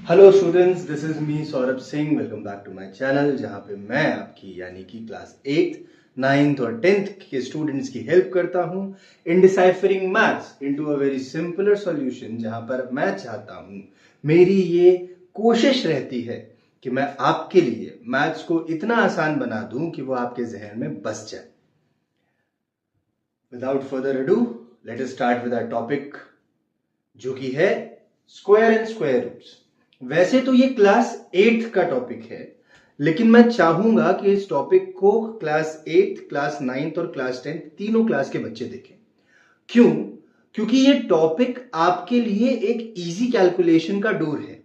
Hello students, this is me Saurabh Singh. Welcome back to my channel, जहां पे मैं आपकी यानी कि क्लास 8th, 9th और 10th के स्टूडेंट्स की हेल्प करता हूं in deciphering maths into a very simpler solution. जहां पर मैं चाहता हूं, मेरी ये कोशिश रहती है कि मैं आपके लिए मैथ्स को इतना आसान बना दूं कि वो आपके जहन में बस जाए। Without further ado, let us start with our topic, जो कि है स्क्वायर एंड स्क्वायर रूट्स। वैसे तो ये क्लास 8th का टॉपिक है, लेकिन मैं चाहूंगा कि इस टॉपिक को क्लास 8th, क्लास 9th और क्लास 10th तीनों क्लास के बच्चे देखें। क्यों? क्योंकि ये टॉपिक आपके लिए एक इजी कैलकुलेशन का डोर है।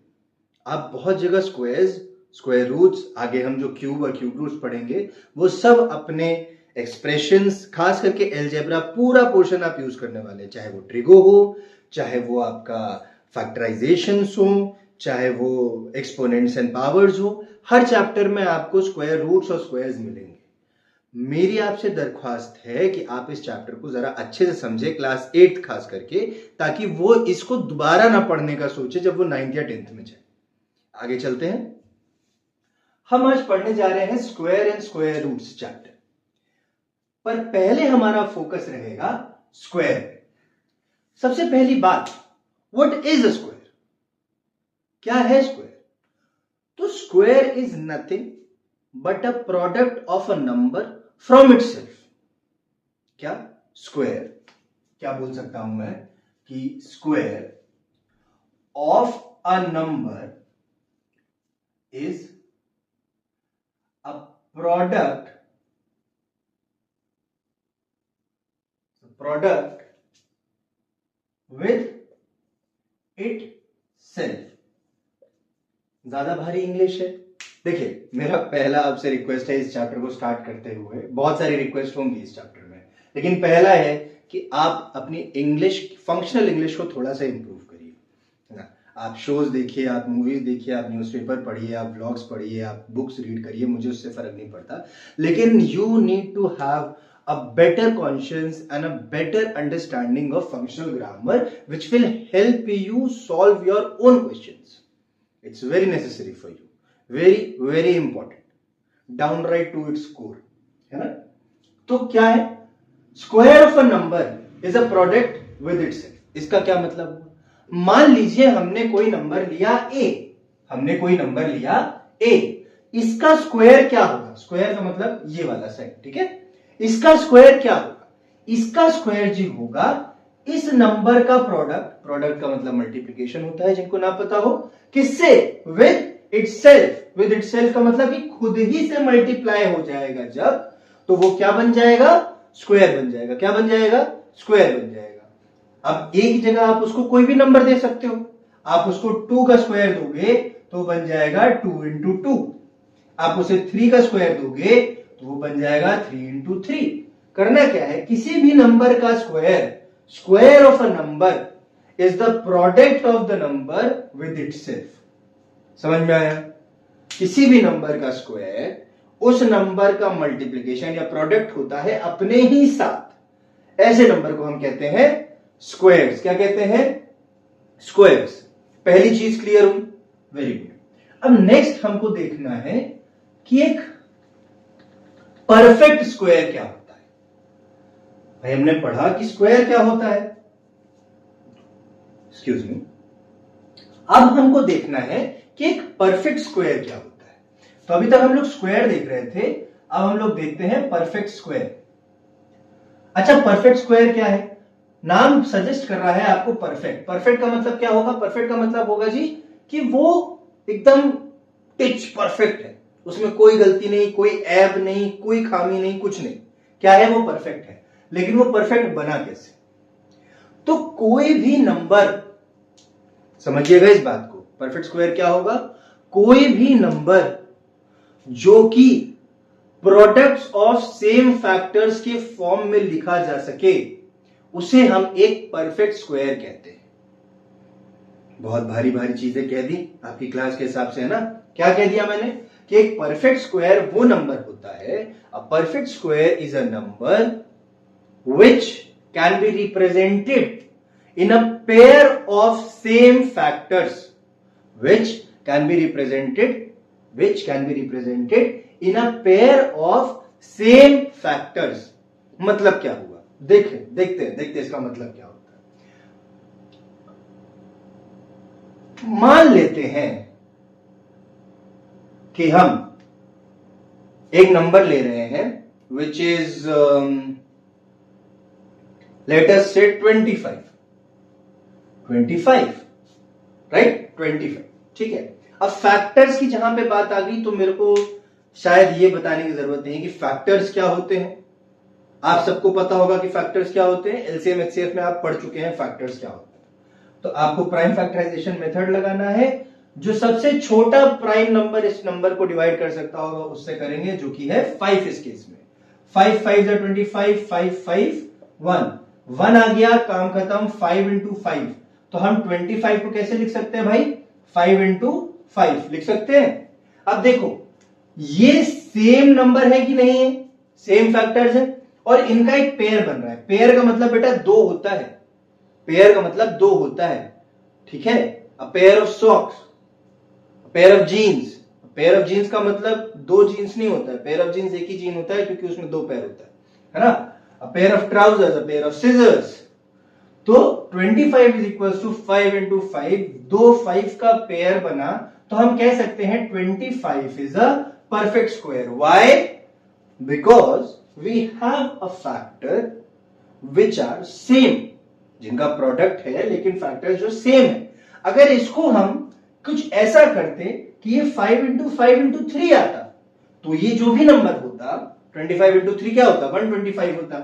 आप बहुत जगह स्क्वायर्स, स्क्वायर रूट्स, आगे हम जो क्यूब और क्यूब रूट्स पढ़ेंगे वो सब अपने एक्सप्रेशंस, खास करके एलजेब्रा पूरा पोर्शन आप यूज करने वाले हैं। चाहे वो ट्रिगो हो, चाहे वो आपका फैक्टराइजेशन हो, चाहे वो एक्सपोनेंट्स एंड पावर्स हो, हर चैप्टर में आपको स्क्वायर रूट्स और स्क्वायर्स मिलेंगे। मेरी आपसे दरख्वास्त है कि आप इस चैप्टर को जरा अच्छे से समझे, क्लास 8th खास करके, ताकि वो इसको दोबारा ना पढ़ने का सोचे जब वो 9th या 10th में जाए। आगे चलते हैं। हम आज पढ़ने जा रहे हैं square and square roots chapter, पर पहले हमारा फोकस रहेगा स्क्वायर पे। सबसे पहली बात, व्हाट इज अ स्क्वायर? क्या है स्क्वायर? तो square is nothing but a product of a number from itself. क्या स्क्वायर, क्या बोल सकता हूं मैं कि square of a number is a product with it self. ज्यादा भारी इंग्लिश है। देखिए, मेरा पहला आपसे रिक्वेस्ट है इस चैप्टर को स्टार्ट करते हुए, बहुत सारी रिक्वेस्ट होंगी इस चैप्टर में, लेकिन पहला है कि आप अपनी इंग्लिश, फंक्शनल इंग्लिश को थोड़ा सा इंप्रूव करिए, है ना। आप शोज देखिए, आप मूवीज देखिए, आप न्यूज़पेपर पढ़िए, आप ब्लॉग्स पढ़िए, आप बुक्स रीड करिए, मुझे उससे फर्क नहीं पड़ता, लेकिन you need to have a better conscience and a better understanding of functional grammar, which will help you solve your own questions. It's very necessary for you, very very important, downright to its core, है ना। तो क्या है? Square of a number is a product with itself. इसका क्या मतलब हुआ? मान लीजिए हमने कोई नंबर लिया a, इसका स्क्वायर क्या होगा? स्क्वायर का मतलब ये वाला साइड, ठीक है। इसका स्क्वायर क्या होगा? इसका स्क्वायर जी होगा इस नंबर का प्रोडक्ट का मतलब मल्टीप्लिकेशन होता है, जिनको ना पता हो, किससे? विद इटसेल्फ का मतलब कि खुद ही से मल्टीप्लाई हो जाएगा जब, तो वो क्या बन जाएगा? स्क्वायर बन जाएगा। क्या बन जाएगा? स्क्वायर बन जाएगा। अब एक जगह आप उसको कोई भी नंबर दे सकते हो। आप उसको 2 का स्क्वायर दोगे तो बन जाएगा 2 इंटू 2। आप उसे 3 का स्क्वायर दोगे तो वो बन जाएगा 3 इंटू 3। करना क्या है? किसी भी नंबर का square of a number is the product of the number with itself. समझ में आया? किसी भी नंबर का स्क्वायर उस नंबर का मल्टीप्लिकेशन या प्रोडक्ट होता है अपने ही साथ। ऐसे नंबर को हम कहते हैं स्क्वायर्स। क्या कहते हैं? स्क्वायर्स। पहली चीज क्लियर हुई? Very good. अब नेक्स्ट हमको देखना है कि एक परफेक्ट स्क्वायर क्या होता है। भाई, हमने पढ़ा कि स्क्वायर क्या होता है, एक्सक्यूज मी। अब हमको देखना है कि एक परफेक्ट स्क्वायर क्या होता है। तो अभी तक हम लोग स्क्वायर देख रहे थे, अब हम लोग देखते हैं परफेक्ट स्क्वायर। अच्छा, परफेक्ट स्क्वायर क्या है? नाम सजेस्ट कर रहा है आपको परफेक्ट। परफेक्ट का मतलब क्या होगा? परफेक्ट का मतलब होगा जी कि वो एकदम टिच परफेक्ट है, उसमें कोई गलती नहीं, कोई ऐब नहीं, कोई खामी नहीं, कुछ नहीं। क्या है? वो परफेक्ट है। लेकिन वो परफेक्ट बना कैसे? तो कोई भी नंबर, समझिएगा इस बात को, परफेक्ट स्क्वायर क्या होगा? कोई भी नंबर जो कि प्रोडक्ट्स ऑफ सेम फैक्टर्स के फॉर्म में लिखा जा सके, उसे हम एक परफेक्ट स्क्वायर कहते हैं। बहुत भारी भारी चीजें कह दी आपकी क्लास के हिसाब से, है ना। क्या कह दिया मैंने? कि एक परफेक्ट स्क्वायर वो नंबर होता है, अ perfect square is a number which can be represented in a pair of same factors which can be represented in a pair of same factors. मतलब क्या हुआ, देखते इसका मतलब क्या होता है। मान लेते हैं कि हम एक नंबर ले रहे हैं विच इज लेट अस से 25, राइट, 25, ठीक है। अब फैक्टर्स की जहां पे बात आ गई तो मेरे को शायद ये बताने की जरूरत नहीं है कि फैक्टर्स क्या होते हैं। आप सबको पता होगा कि फैक्टर्स क्या होते हैं, एलसीएम एचसीएफ में आप पढ़ चुके हैं फैक्टर्स क्या होते हैं। तो आपको प्राइम फैक्टराइजेशन मेथड लगाना है, जो सबसे छोटा प्राइम नंबर इस नंबर को डिवाइड कर सकता होगा उससे करेंगे, जो कि है 5 इस केस में। 5 5 25, 5 5 1 आ गया, काम खत्म। 5 इंटू 5, तो हम 25 को कैसे लिख सकते हैं भाई, 5 इंटू 5 लिख सकते हैं। अब देखो ये सेम नंबर है कि नहीं है, सेम फैक्टर्स है और इनका एक पेयर बन रहा है। पेयर का मतलब बेटा 2 होता है, पेयर का मतलब 2 होता है, ठीक है। A pair of socks, pair of jeans, pair of jeans का मतलब 2 जीन्स नहीं होता है, पेयर ऑफ जीन्स एक ही जीन होता है क्योंकि उसमें 2 पेयर होता है ना। A pair of trousers, a pair of scissors. तो 25 इज इक्वल टू 5 इंटू 5, 2 5 का पेयर बना, तो हम कह सकते हैं 25 is a perfect square. Why? Because we have a factor which are same, जिनका प्रोडक्ट है लेकिन फैक्टर जो सेम है। अगर इसको हम कुछ ऐसा करते कि ये 5 इंटू 5 इंटू 3 आता, तो ये जो भी नंबर होता 25 इंटू 3 क्या होता, 125 होता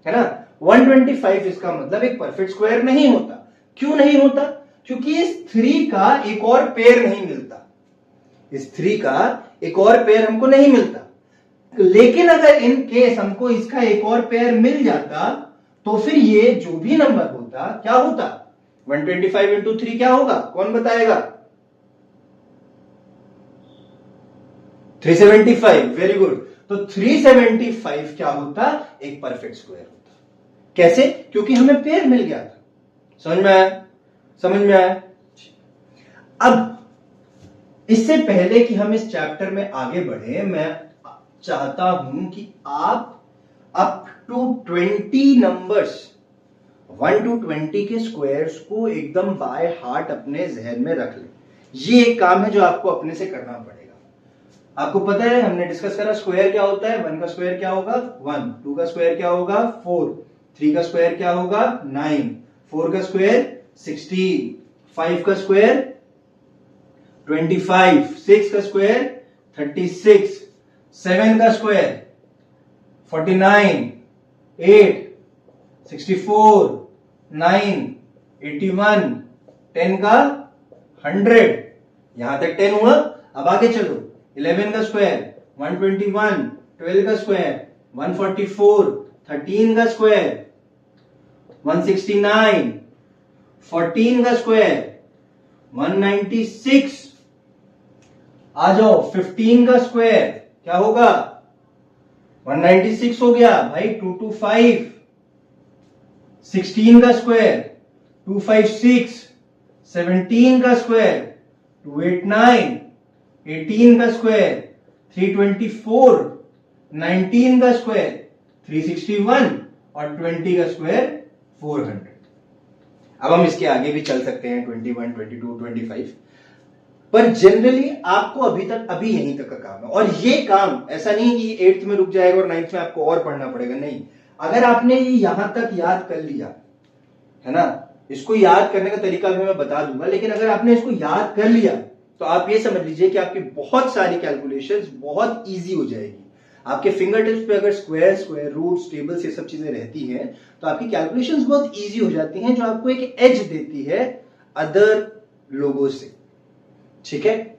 है ना। 125 इसका मतलब एक परफेक्ट स्क्वायर नहीं होता। क्यों नहीं होता? क्योंकि इस 3 का एक और पेयर नहीं मिलता, इस 3 का एक और पेयर हमको नहीं मिलता। लेकिन अगर इन केस हमको इसका एक और पेयर मिल जाता तो फिर ये जो भी नंबर होता क्या होता, 125 इंटू 3 क्या होगा, कौन बताएगा? 375, वेरी गुड। तो 375 क्या होता, एक परफेक्ट स्क्वायर होता। कैसे? क्योंकि हमें पेयर मिल गया था। समझ में आया? समझ में आया? अब इससे पहले कि हम इस चैप्टर में आगे बढ़े, मैं चाहता हूं कि आप अप टू 20 नंबर्स, 1 to 20 के स्क्वायर्स को एकदम बाय हार्ट अपने जहन में रख लें। ये एक काम है जो आपको अपने से करना पड़ेगा। आपको पता है हमने डिस्कस करा स्क्वायर क्या होता है, 1 का स्क्वायर क्या होगा 1, 2 का स्क्वायर क्या होगा 4, 3 का स्क्वायर क्या होगा 9, 4 का स्क्वायर 16, 5 का स्क्वायर 25, 6 का स्क्वायर 36, 7 का स्क्वायर 49, 8, 64, 9, 81, 10 का 100। यहां तक 10 हुआ। अब आगे चलो, 11 का स्क्वायर 121, 12 का स्क्वायर 144, 13 का स्क्वायर 169, 14 का स्क्वायर 196। आ जाओ 15 का स्क्वायर क्या होगा 196 हो गया भाई, 225। 16 का स्क्वायर 256, 17 का स्क्वायर 289, 18 का स्क्वायर 324, 19 का स्क्वायर 361 और 20 का स्क्वायर 400। अब हम इसके आगे भी चल सकते हैं 21, 22, 25, पर जनरली आपको अभी यहीं तक का काम है। और ये काम ऐसा नहीं कि 8th में रुक जाएगा और 9th में आपको और पढ़ना पड़ेगा, नहीं। अगर आपने ये यहां तक याद कर लिया है ना, इसको याद करने का तरीका भी मैं बता दूंगा, लेकिन अगर आपने इसको याद कर लिया तो आप ये समझ लीजिए कि आपकी बहुत सारी कैलकुलेशंस बहुत इजी हो जाएगी। आपके फिंगर टिप्स पे अगर स्क्वायर रूट्स, टेबल्स, ये सब चीजें रहती हैं तो आपकी कैलकुलेशंस बहुत इजी हो जाती हैं, जो आपको एक एज देती है अदर लोगों से। ठीक है।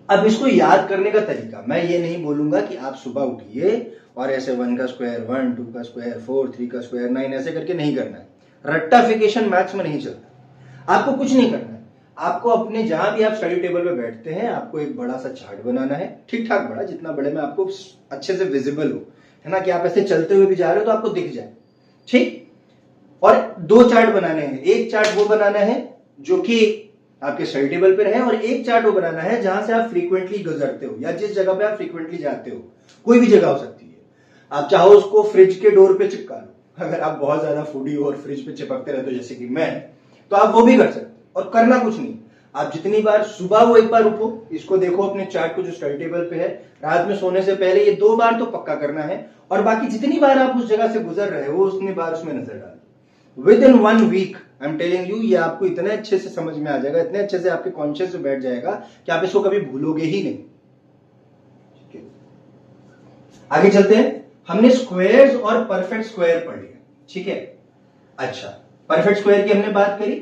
अब इसको याद करने का तरीका, मैं ये नहीं बोलूंगा कि आप सुबह उठिए और ऐसे 1 का स्क्वायर 1, 2 का स्क्वायर 4, 3 का स्क्वायर 9, ऐसे करके नहीं करना है। रट्टाफिकेशन मैथ्स में नहीं चलता। आपको कुछ नहीं करना है। आपको अपने जहां भी आप स्टडी टेबल पे बैठते हैं, आपको एक बड़ा सा चार्ट बनाना है, ठीक ठाक बड़ा, जितना बड़े में आपको अच्छे से विजिबल हो, है ना, कि आप ऐसे चलते हुए भी जा रहे हो तो आपको दिख जाए। ठीक। और 2 चार्ट बनाने हैं। एक चार्ट वो बनाना है जो कि आपके स्टडी टेबल पे रहे, और एक चार्ट वो बनाना है जहां से आप फ्रीक्वेंटली गुजरते हो या जिस जगह पे आप फ्रीक्वेंटली जाते हो। कोई भी जगह हो सकती है, आप चाहो उसको फ्रिज के डोर पे चिपका लो, अगर आप बहुत ज्यादा फूडी हो और फ्रिज पे चिपकते रहते हो जैसे कि मैं, तो आप वो भी कर सकते हो। और करना कुछ नहीं, आप जितनी बार सुबह वो एक बार उठो, इसको देखो अपने चार्ट को जो स्टडी टेबल पे है, रात में सोने से पहले ये 2 बार तो पक्का करना है, और बाकी जितनी बार आप उस जगह से गुजर रहे हो उतनी बार उसमें नजर डालो। Within 1 week I am telling you, ये आपको इतने अच्छे से समझ में आ जाएगा, इतने अच्छे से आपके कॉन्शियस में बैठ जाएगा कि आप इसको कभी भूलोगे ही नहीं। आगे चलते हैं। हमने स्क्वायर्स और परफेक्ट स्क्वायर पढ़ लिया, ठीक है। अच्छा, परफेक्ट स्क्वायर की हमने बात करी।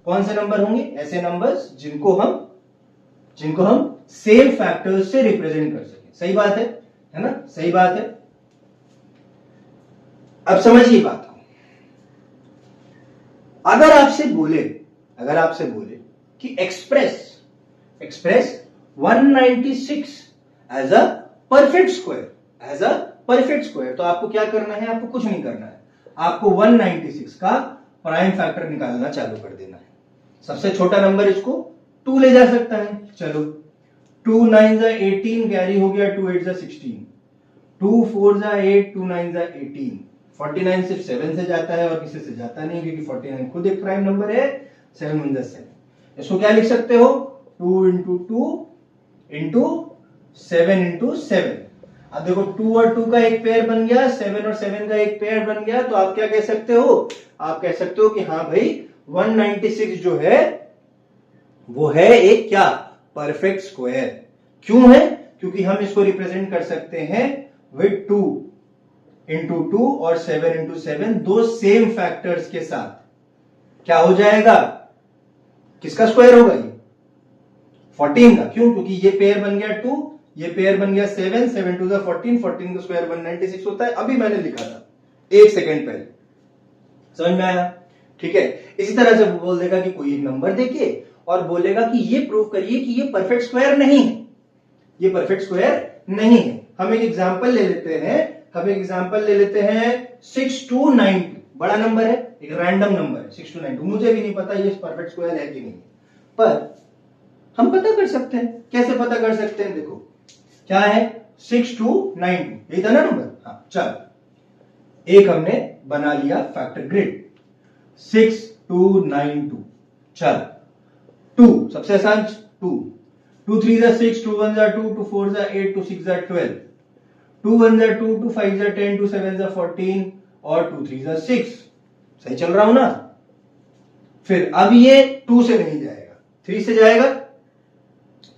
कौन से नंबर होंगे? ऐसे नंबर्स जिनको हम सेम फैक्टर्स से रिप्रेजेंट कर सके। सही बात है ना? सही बात है। अब समझिए बात को। अगर आपसे बोले कि express 196 as a perfect square, तो आपको क्या करना है? आपको कुछ नहीं करना है, आपको 196 का प्राइम फैक्टर निकालना चालू कर देना है। सबसे छोटा नंबर इसको 2 ले जा सकता है। चलो, 2 9 जा 18 कैरी हो गया, 2 8 जा 16, 2 4 जा 8, 2 9 जा 18। 49 सिर्फ 7 से जाता है और किसी से जाता नहीं, क्योंकि 49 खुद एक प्राइम नंबर है। 7 1 जा 7। इसको क्या लिख सकते हो? 2 इंटू 2 इंटू 7 इंटू 7। अब देखो 2 और 2 का एक पेयर बन गया, 7 और 7 का एक पेयर बन गया। तो आप क्या कह सकते हो? आप कह सकते हो कि हाँ भाई 196 जो है वो है एक क्या? Perfect square. क्यों है? क्योंकि हम इसको रिप्रेजेंट कर सकते हैं विद 2 इंटू 2 और 7 इंटू 7, दो सेम फैक्टर्स के साथ। क्या हो जाएगा? किसका स्क्वायर होगा ये? 14 का। क्यों? क्योंकि ये पेयर बन गया 2, ये पेयर बन गया 7, 7 2 14, 14 का स्क्वायर 196 होता है। अभी मैंने लिखा था 1 सेकेंड पहले। समझ में आया? ठीक है। इसी तरह से वो बोल देगा कि कोई एक नंबर देके और बोलेगा कि ये प्रूव करिए कि ये परफेक्ट स्क्वायर नहीं है, ये परफेक्ट स्क्वायर नहीं है। हम एक एग्जांपल ले लेते हैं 6292। बड़ा नंबर है, एक रैंडम नंबर है 6292। मुझे भी नहीं पता ये परफेक्ट स्क्वायर है कि नहीं, पर हम पता कर सकते हैं। कैसे पता कर सकते हैं? देखो क्या है, 6292, यही था ना नंबर? हाँ, चलो एक हमने बना लिया फैक्टर ग्रिड, 6292। चलो 2 सबसे आसान, 2 3 जा 6, 2 1 जा 2, 2 4 जा 8, 2 6 जा 12, 2 1 जा 2, 2 5 जा 10, 2 7 जा 14 और 2 3 जा 6। सही चल रहा हूं ना? फिर अब ये 2 से नहीं जाएगा, 3 से जाएगा,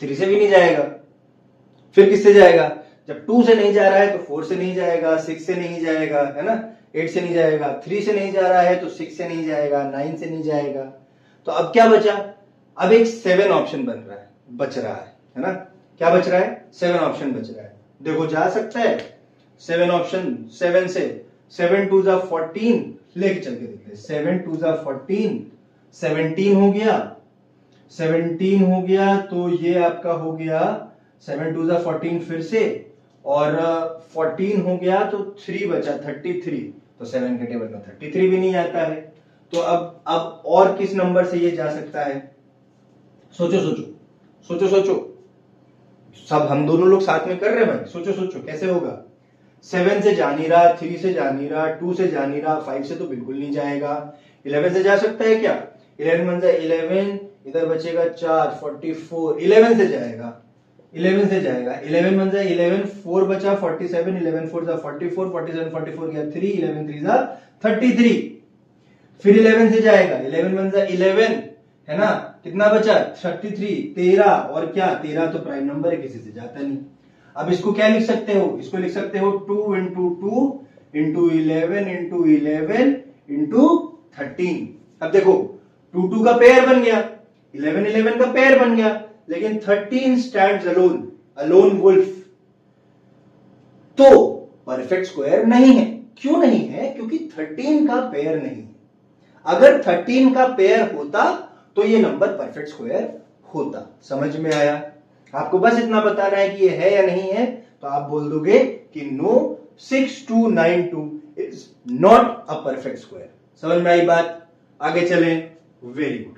3 से भी नहीं जाएगा। फिर किससे जाएगा? जब 2 से नहीं जा रहा है तो 4 से नहीं जाएगा, 6 से नहीं जाएगा, है ना, 8 से नहीं जाएगा, 3 से नहीं जा रहा है तो 6 से नहीं जाएगा, 9 से नहीं जाएगा। तो अब क्या बचा? अब एक 7 ऑप्शन बच रहा है ना? क्या बच रहा है? 7 ऑप्शन बच रहा है। देखो जा सकता है 7 ऑप्शन, 7 से 7 2 जा 14 लेके चल के देखते हैं। 7 2 जा 14, 17 हो गया, 17 हो गया तो ये आपका हो गया 7 2 जा 14 फिर से, और 14 हो गया तो 3 बचा 33। तो 7 के टेबल में 33 भी नहीं आता है। तो अब और किस नंबर से ये जा सकता है? सोचो। सब हम दोनों लोग साथ में कर रहे हैं भाई। सोचो कैसे होगा? 7 से जा नहीं रहा, 3 से जा नहीं रहा, 2 से जा नहीं रहा, 5 से तो बिल्कुल नहीं जाएगा। 11 से जा सकता है क्या? 11 1 11, इधर बचेगा 4, 44, 11 से जाएगा, 11 से जाएगा। 11 1 11, 4 बचा 47, 11 4 जा 44, 47 44 गया 3, 11 3 जा 33। फिर 11 से जाएगा, 11 1 11, है ना, कितना बचा? 33, 13, और क्या 13 तो प्राइम नंबर है, किसी से जाता नहीं। अब इसको क्या लिख सकते हो? इसको लिख सकते हो 2 इंटू 2 इंटू 11 इंटू 11 इंटू 13। अब देखो 2 2 का पेयर बन गया, 11 11 का पेयर बन गया, लेकिन 13 स्टैंड्स अलोन वुल्फ। तो परफेक्ट स्क्वायर नहीं है। क्यों नहीं है? क्योंकि 13 का पेयर नहीं है। अगर 13 का पेयर होता तो ये नंबर परफेक्ट स्क्वायर होता। समझ में आया? आपको बस इतना बताना है कि ये है या नहीं है, तो आप बोल दोगे कि no, 6292 is not a perfect square. समझ में आई बात? आगे चलें। Very good.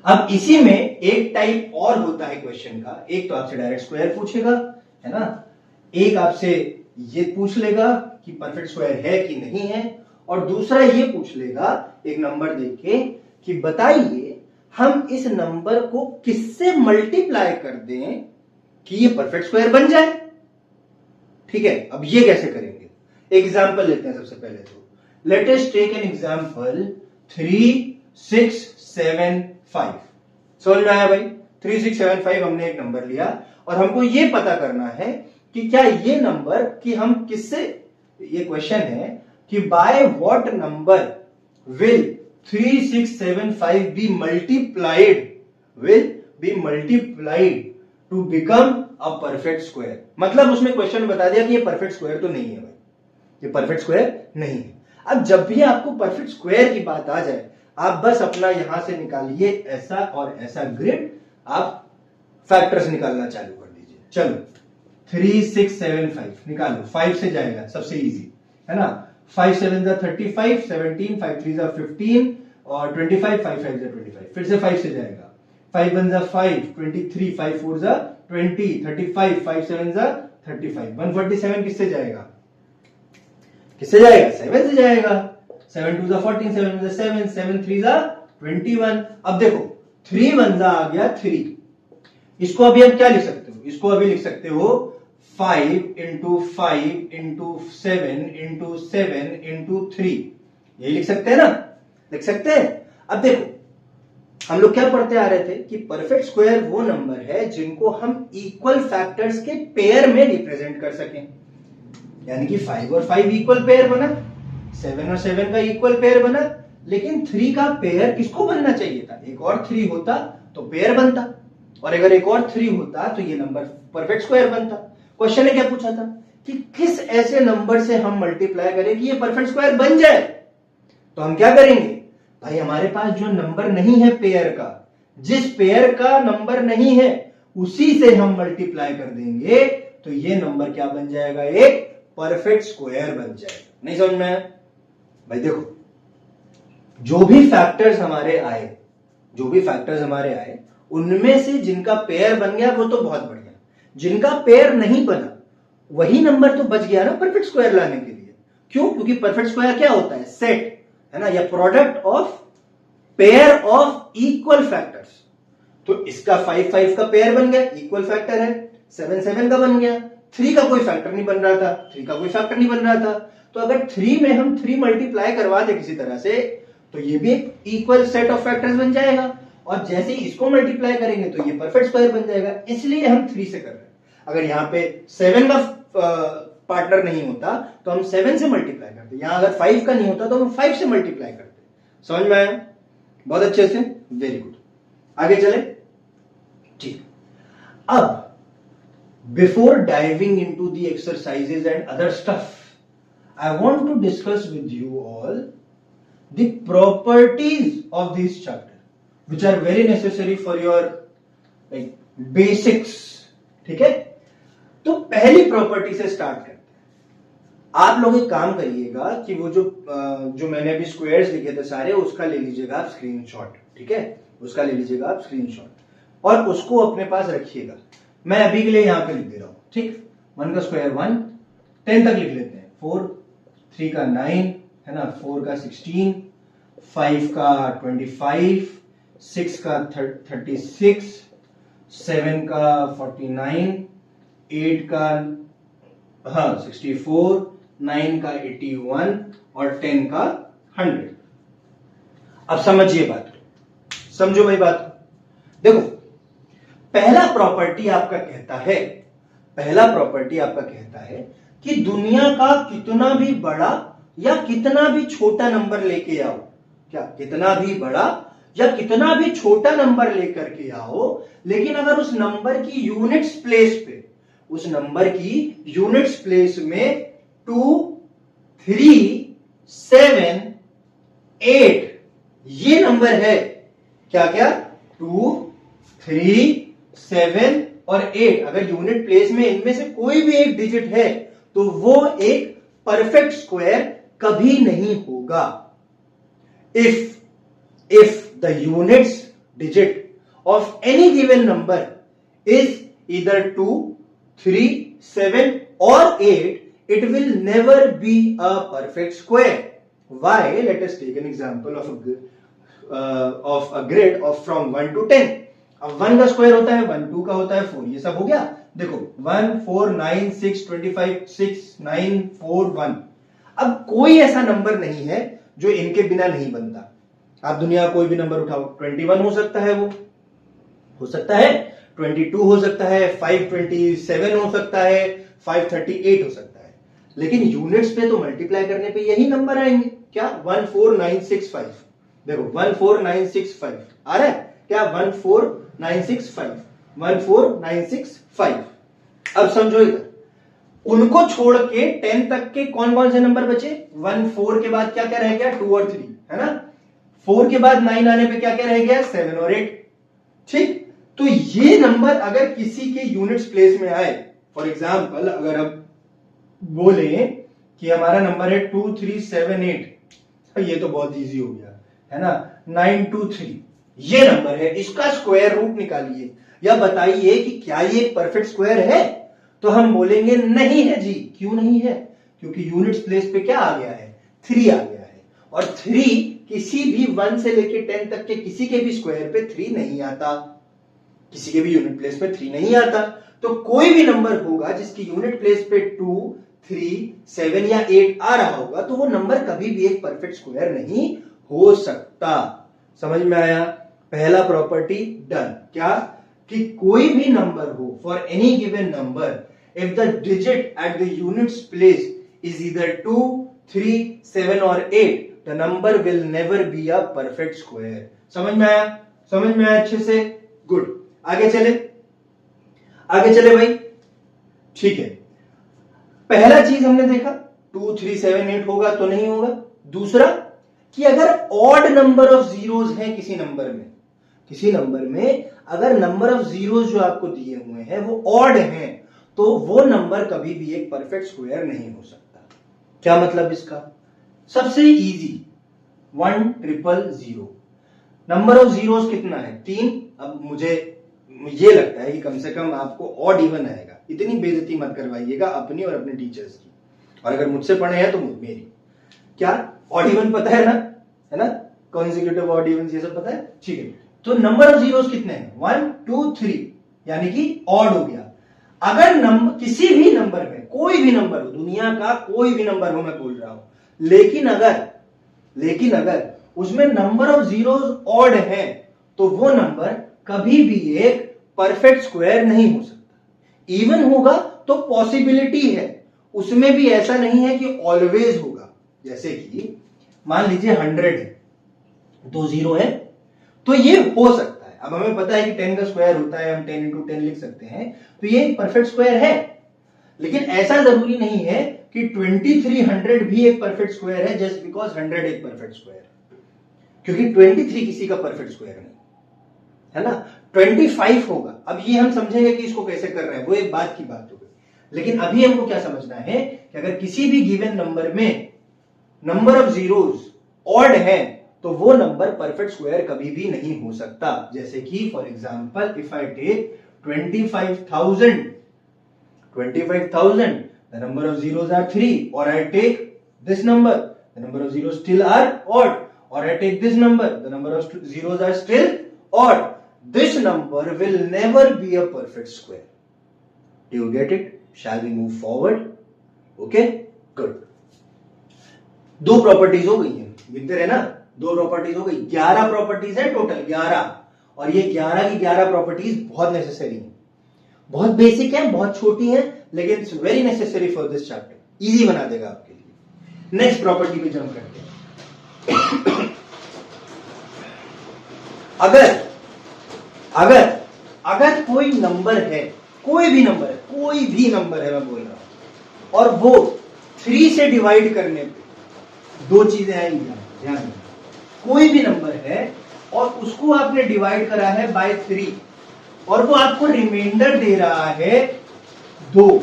अब इसी में एक टाइप और होता है क्वेश्चन का, एक तो आपसे डायरेक्ट स्क्वायर पूछेगा, है ना, एक आपसे ये पूछ लेगा कि परफेक्ट स्क्वायर है कि नहीं है, और दूसरा ये पूछ लेगा एक नंबर देके कि बताइए हम इस नंबर को किससे मल्टीप्लाई कर दें कि ये परफेक्ट स्क्वायर बन जाए। ठीक है, अब ये कैसे करेंगे, एग्जाम्पल लेते हैं। सबसे पहले तो let us take an example 3, 6, 7, 5। समझ में आया भाई? 3, 6, 7, 5 हमने एक नंबर लिया और हमको ये पता करना है कि क्या ये नंबर कि हम किससे, ये क्वेश्चन है कि by what number will 3, 6, 7, 5 be multiplied to become a perfect square. मतलब उसने क्वेश्चन बता दिया कि ये परफेक्ट स्क्वायर तो नहीं है भाई, ये परफेक्ट स्क्वायर नहीं है। अब जब भी आपको परफेक्ट स्क्वायर की बात आ जाए, आप बस अपना यहां से निकालिए ऐसा और ऐसा ग्रिड, आप फैक्टर्स निकालना चालू कर दीजिए। चलो 3, 6, 7, 5 निकालो, 5 से जाएगा, सबसे इजी है ना। 5 7 35, 17, 5 3 15 और 25, 5 5 25। फिर से 5 से जाएगा, 5 1 5, 23, 5 4 20, 35, 5 7 35। 147 किससे जाएगा, किससे जाएगा, 7 से जाएगा। 7 2 14, 7 1 7, 7 3 21। अब देखो 3 1 आ गया 3, इसको अभी आप क्या लिख सकते हो, इसको अभी लिख सकते हो 5 इंटू 5 इंटू 7 इंटू 7 इंटू 3, यही लिख सकते हैं ना, लिख सकते हैं। अब देखो हम लोग क्या पढ़ते आ रहे थे कि परफेक्ट स्क्वायर वो नंबर है जिनको हम इक्वल फैक्टर्स के पेयर में रिप्रेजेंट कर सकें, यानी कि 5 और 5 इक्वल पेयर बना, 7 और 7 का इक्वल पेयर बना, लेकिन 3 का पेयर किसको बनना चाहिए था, एक और 3 होता तो पेयर बनता, और अगर एक और 3 होता तो ये नंबर परफेक्ट स्क्वायर बनता। क्वेश्चन ने क्या पूछा था कि किस ऐसे नंबर से हम मल्टीप्लाई करें कि ये परफेक्ट स्क्वायर बन जाए। तो हम क्या करेंगे भाई, हमारे पास जो नंबर नहीं है पेयर का, जिस पेयर का नंबर नहीं है उसी से हम मल्टीप्लाई कर देंगे, तो ये नंबर क्या बन जाएगा, एक परफेक्ट स्क्वायर बन जाएगा। नहीं समझ में आया भाई? देखो जो भी फैक्टर्स हमारे आए उनमें से जिनका पेयर बन गया वो तो बहुत बढ़िया, जिनका पेयर नहीं बना वही नंबर तो बच गया ना परफेक्ट स्क्वायर लाने के लिए। क्यों? क्योंकि परफेक्ट स्क्वायर क्या होता है, सेट है ना, या product of pair of equal factors. तो इसका 5 5 का पेयर बन गया, इक्वल फैक्टर है, 7 7 का बन गया, 3 का कोई फैक्टर नहीं बन रहा था, तो अगर 3 में हम 3 मल्टीप्लाई करवा दे किसी तरह से, तो ये भी एक इक्वल सेट ऑफ फैक्टर्स बन जाएगा, और जैसे ही इसको मल्टीप्लाई करेंगे तो ये परफेक्ट स्क्वायर बन जाएगा। इसलिए हम 3 से कर रहे हैं। अगर यहां पे 7 का पार्टनर नहीं होता तो हम 7 से मल्टीप्लाई करते, यहां अगर 5 का नहीं होता तो हम 5 से मल्टीप्लाई करते। समझ में आया? बहुत अच्छे से, वेरी गुड। आगे चले, ठीक। अब before diving into the exercises and other stuff, I want to discuss with you all the properties of this chapter, which are very necessary for your like basics. ठीक है, तो पहली प्रॉपर्टी से start करते हैं। आप लोग एक काम करिएगा कि वो जो मैंने अभी स्क्वायर्स लिखे थे सारे, उसका ले लीजिएगा आप स्क्रीनशॉट। ठीक है, उसका ले लीजिएगा आप स्क्रीनशॉट और उसको अपने पास रखिएगा। मैं अभी के लिए यहां पे लिख दे रहा हूं, ठीक। 1 का स्क्वायर 1, 10 तक लिख लेते हैं। 4, 3 का 9 है ना, 4 का 16, 5 का 25, 6 का 36, 7 का 49, 8 का 64, 9 का 81 और 10 का 100। अब समझिए बात, समझो भाई बात। देखो पहला प्रॉपर्टी आपका कहता है कि दुनिया का कितना भी बड़ा या कितना भी छोटा नंबर लेके आओ, क्या कितना भी बड़ा या कितना भी छोटा नंबर लेकर के आओ, लेकिन अगर उस नंबर की यूनिट्स प्लेस में 2, 3, 7, 8 ये नंबर है, क्या 2, 3, 7 और 8, अगर यूनिट प्लेस में इनमें से कोई भी एक डिजिट है तो वो एक परफेक्ट स्क्वायर कभी नहीं होगा। If the units digit of any given number is either 2, 3, 7 or 8, it will never be a perfect square. Why? Let us take an example of a grid of from 1 to 10. अब 1 का square होता है 1, 2 का होता है 4, ये सब हो गया। देखो 1, 4, 9, 6, 25, 6, 9, 4, 1। अब कोई ऐसा नंबर नहीं है जो इनके बिना नहीं बनता। आप दुनिया कोई भी नंबर उठाओ, 21 हो सकता है, वो हो सकता है, 22 हो सकता है, 527 हो सकता है, 538 हो सकता है, लेकिन यूनिट्स पे तो मल्टीप्लाई करने पे यही नंबर आएंगे। क्या? 14965। देखो 14965 आ रहा है क्या? 14965, 14965। अब समझो इधर, उनको छोड़ के 10 तक के कौन कौन से नंबर बचे? 1, 4 के बाद क्या क्या रह गया? 2 और 3, है ना। 4 के बाद 9 आने पे क्या क्या रह गया? 7 और 8। ठीक, तो ये नंबर अगर किसी के यूनिट्स प्लेस में आए, फॉर एग्जाम्पल अगर हम बोले कि हमारा नंबर है 2378, ये तो बहुत इजी हो गया, है ना। 923 ये नंबर है, इसका स्क्वायर रूट निकालिए या बताइए कि क्या ये परफेक्ट स्क्वायर है। तो हम बोलेंगे नहीं है जी। क्यों नहीं है? क्योंकि यूनिट्स प्लेस पे क्या आ गया है? 3 आ गया है, और 3 किसी भी 1 से लेके 10 तक के किसी के भी स्क्वायर पे 3 नहीं आता, किसी के भी यूनिट प्लेस पे 3 नहीं आता। तो कोई भी नंबर होगा जिसकी यूनिट प्लेस पे 2, 3, 7 या 8 आ रहा होगा, तो वो नंबर कभी भी एक परफेक्ट स्क्वायर नहीं हो सकता। समझ में आया? पहला प्रॉपर्टी डन। क्या? कि कोई भी नंबर हो, for any given number, if the digit at the units place is either 2, 3, 7 और 8, the number will never be a perfect square. समझ में आया? समझ में आया अच्छे से? गुड। आगे चले, आगे चले भाई। ठीक है, पहला चीज हमने देखा 2, 3, 7, 8 होगा तो नहीं होगा। दूसरा कि अगर ऑड नंबर ऑफ जीरोस हैं किसी नंबर में, किसी नंबर में अगर नंबर ऑफ जीरोस जो आपको दिए हुए हैं वो ऑड हैं, तो वो नंबर कभी भी एक परफेक्ट स्क्वायर नहीं हो सकता। क्या मतलब इसका? सबसे इजी 1,000। नंबर ऑफ जीरोस कितना है? 3। अब मुझे ये लगता है कि कम से कम आपको ऑड इवन आएगा। इतनी बेइज्जती मत करवाइएगा अपनी और अपने टीचर्स की, और अगर मुझसे पढ़े हैं तो मेरी। क्या ऑड इवन पता है ना? है ना, कॉन्जिक्यूटिव ऑड इवन ये सब पता है। ठीक है, तो नंबर ऑफ जीरोस कितने हैं? 1, 2, 3, यानी कि ऑड हो गया। अगर किसी भी नंबर में, कोई भी नंबर हो, दुनिया का कोई भी नंबर हो, मैं बोल रहा हूं, लेकिन अगर उसमें नंबर ऑफ जीरोस ऑड है, तो वो नंबर कभी भी एक परफेक्ट स्क्वायर नहीं हो सकता। इवन होगा तो पॉसिबिलिटी है, उसमें भी ऐसा नहीं है कि ऑलवेज होगा। जैसे कि मान लीजिए 100 है, 2 जीरो है, तो ये हो सकता है। अब हमें पता है कि 10 का स्क्वायर होता है, हम 10 into 10 लिख सकते हैं, तो ये एक परफेक्ट स्क्वायर है। लेकिन ऐसा जरूरी नहीं है कि 2300 भी एक परफेक्ट स्क्वायर है जस्ट बिकॉज 100 एक परफेक्ट स्क्वायर है, क्योंकि 23 किसी का परफेक्ट स्क्वायर नहीं है ना। 25 होगा। अब ये हम समझेंगे कि इसको कैसे कर रहे हैं, वो एक बात की बात हो गई। लेकिन अभी हमको क्या समझना है कि अगर किसी भी गिवन नंबर में नंबर ऑफ जीरोस ऑड है, तो वो नंबर परफेक्ट स्क्वायर कभी भी नहीं हो सकता। जैसे कि for example if I take 25,000, the number of zeros are 3, or I take this number, the number of zeros still are odd, or I take this number, the number of zeros are still odd. This number will never be a perfect square. Do you get it? Shall we move forward? Okay, good. 2 properties हो गई हैं, गिनते रहे ना, 2 properties हो गई। 11 properties है total, 11। और ये 11 की 11 प्रॉपर्टीज बहुत नेसेसरी है, बहुत बेसिक है, बहुत छोटी है, लेकिन it's very necessary for this chapter. Easy बना देगा आपके लिए। नेक्स्ट प्रॉपर्टी पे जंप करते हैं। अगर कोई नंबर है, कोई भी नंबर है मैं बोल रहा हूं, और वो 3 से डिवाइड करने पे 2 चीजें आएंगी, ध्यान दें। कोई भी नंबर है और उसको आपने डिवाइड करा है बाय 3, और वो आपको रिमाइंडर दे रहा है 2,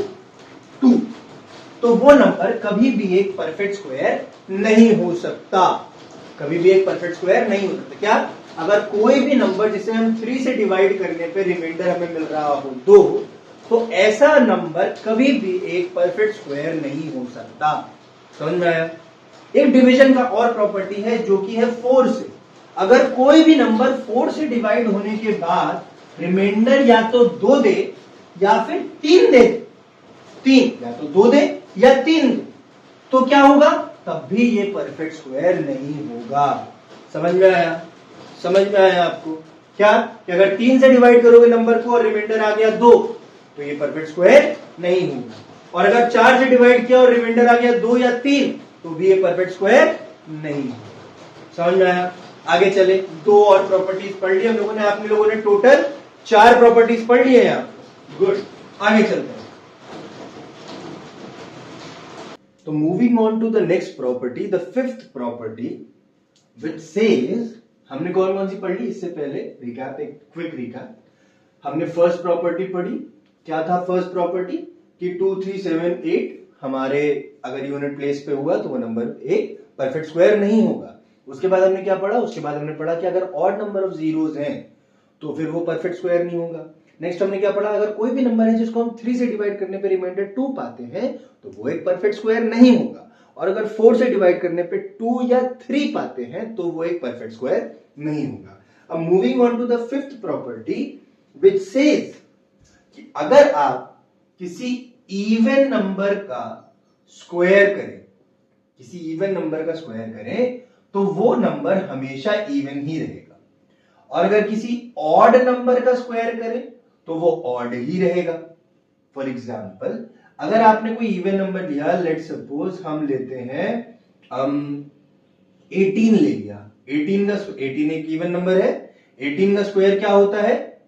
तो वो नंबर कभी भी एक परफेक्ट स्क्वायर नहीं हो सकता। कभी भी एक परफेक्ट स्क्वायर नहीं हो सकता। क्या? अगर कोई भी नंबर जिसे हम 3 से डिवाइड करने पे रिमाइंडर हमें मिल रहा हो 2, तो ऐसा नंबर कभी भी एक परफेक्ट स्क्वायर नहीं हो सकता। समझ में आया? एक डिवीजन का और प्रॉपर्टी है जो कि है 4 से। अगर कोई भी नंबर 4 से डिवाइड होने के बाद रिमाइंडर या तो 2 दे या फिर 3 दे, 3 या तो 2 दे या 3 दे, तो क्या होगा? तब भी ये परफेक्ट स्क्वायर नहीं होगा। समझ में आया? समझ में आया आपको? क्या कि अगर 3 से डिवाइड करोगे नंबर को और रिमाइंडर आ गया 2, तो ये परफेक्ट स्क्वायर नहीं होगा। और अगर 4 से डिवाइड किया और रिमाइंडर आ गया 2 या 3, तो भी ये परफेक्ट स्क्वायर नहीं होगा। समझ में आया? आगे चले, 2 और प्रॉपर्टीज पढ़ ली हम लोगों ने, आप लोगों ने टोटल 4 प्रॉपर्टीज पढ़ ली है यहाँ। गुड, आगे चलते हैं। तो moving on to the next property, the fifth property which says, हमने कौन कौन सी पढ़ ली इससे पहले? रिकैप, एक क्विक रिकैप। हमने फर्स्ट प्रॉपर्टी पढ़ी, क्या था फर्स्ट प्रॉपर्टी? कि 2, 3, 7, 8 हमारे अगर यूनिट प्लेस पे हुआ तो वो नंबर एक परफेक्ट स्क्वायर नहीं होगा। उसके बाद हमने क्या पढ़ा? उसके बाद हमने पढ़ा कि अगर ऑड नंबर ऑफ जीरोस हैं तो फिर वो परफेक्ट स्क्वायर नहीं होगा। नेक्स्ट हमने क्या पढ़ा? अगर कोई भी नंबर है जिसको हम 3 से डिवाइड करने पे रिमाइंडर 2 पाते हैं तो वो एक परफेक्ट स्क्वायर नहीं होगा। और अगर 4 से डिवाइड करने पे 2 या 3 पाते हैं तो वो एक परफेक्ट स्क्वायर नहीं होगा। अब moving on to the fifth property which says कि अगर आप किसी इवन नंबर का स्क्वायर करें, किसी इवन नंबर का स्क्वायर करें तो वो नंबर हमेशा इवन ही रहेगा। और अगर किसी ऑड नंबर का स्क्वायर करें तो वो ऑड ही रहेगा। फॉर एग्जाम्पल, अगर आपने कोई इवन नंबर लिया, लेट सपोज हम लेते हैं 18 ले लिया। 18 एक इवन नंबर है। 18 का स्क्वायर क्या होता है?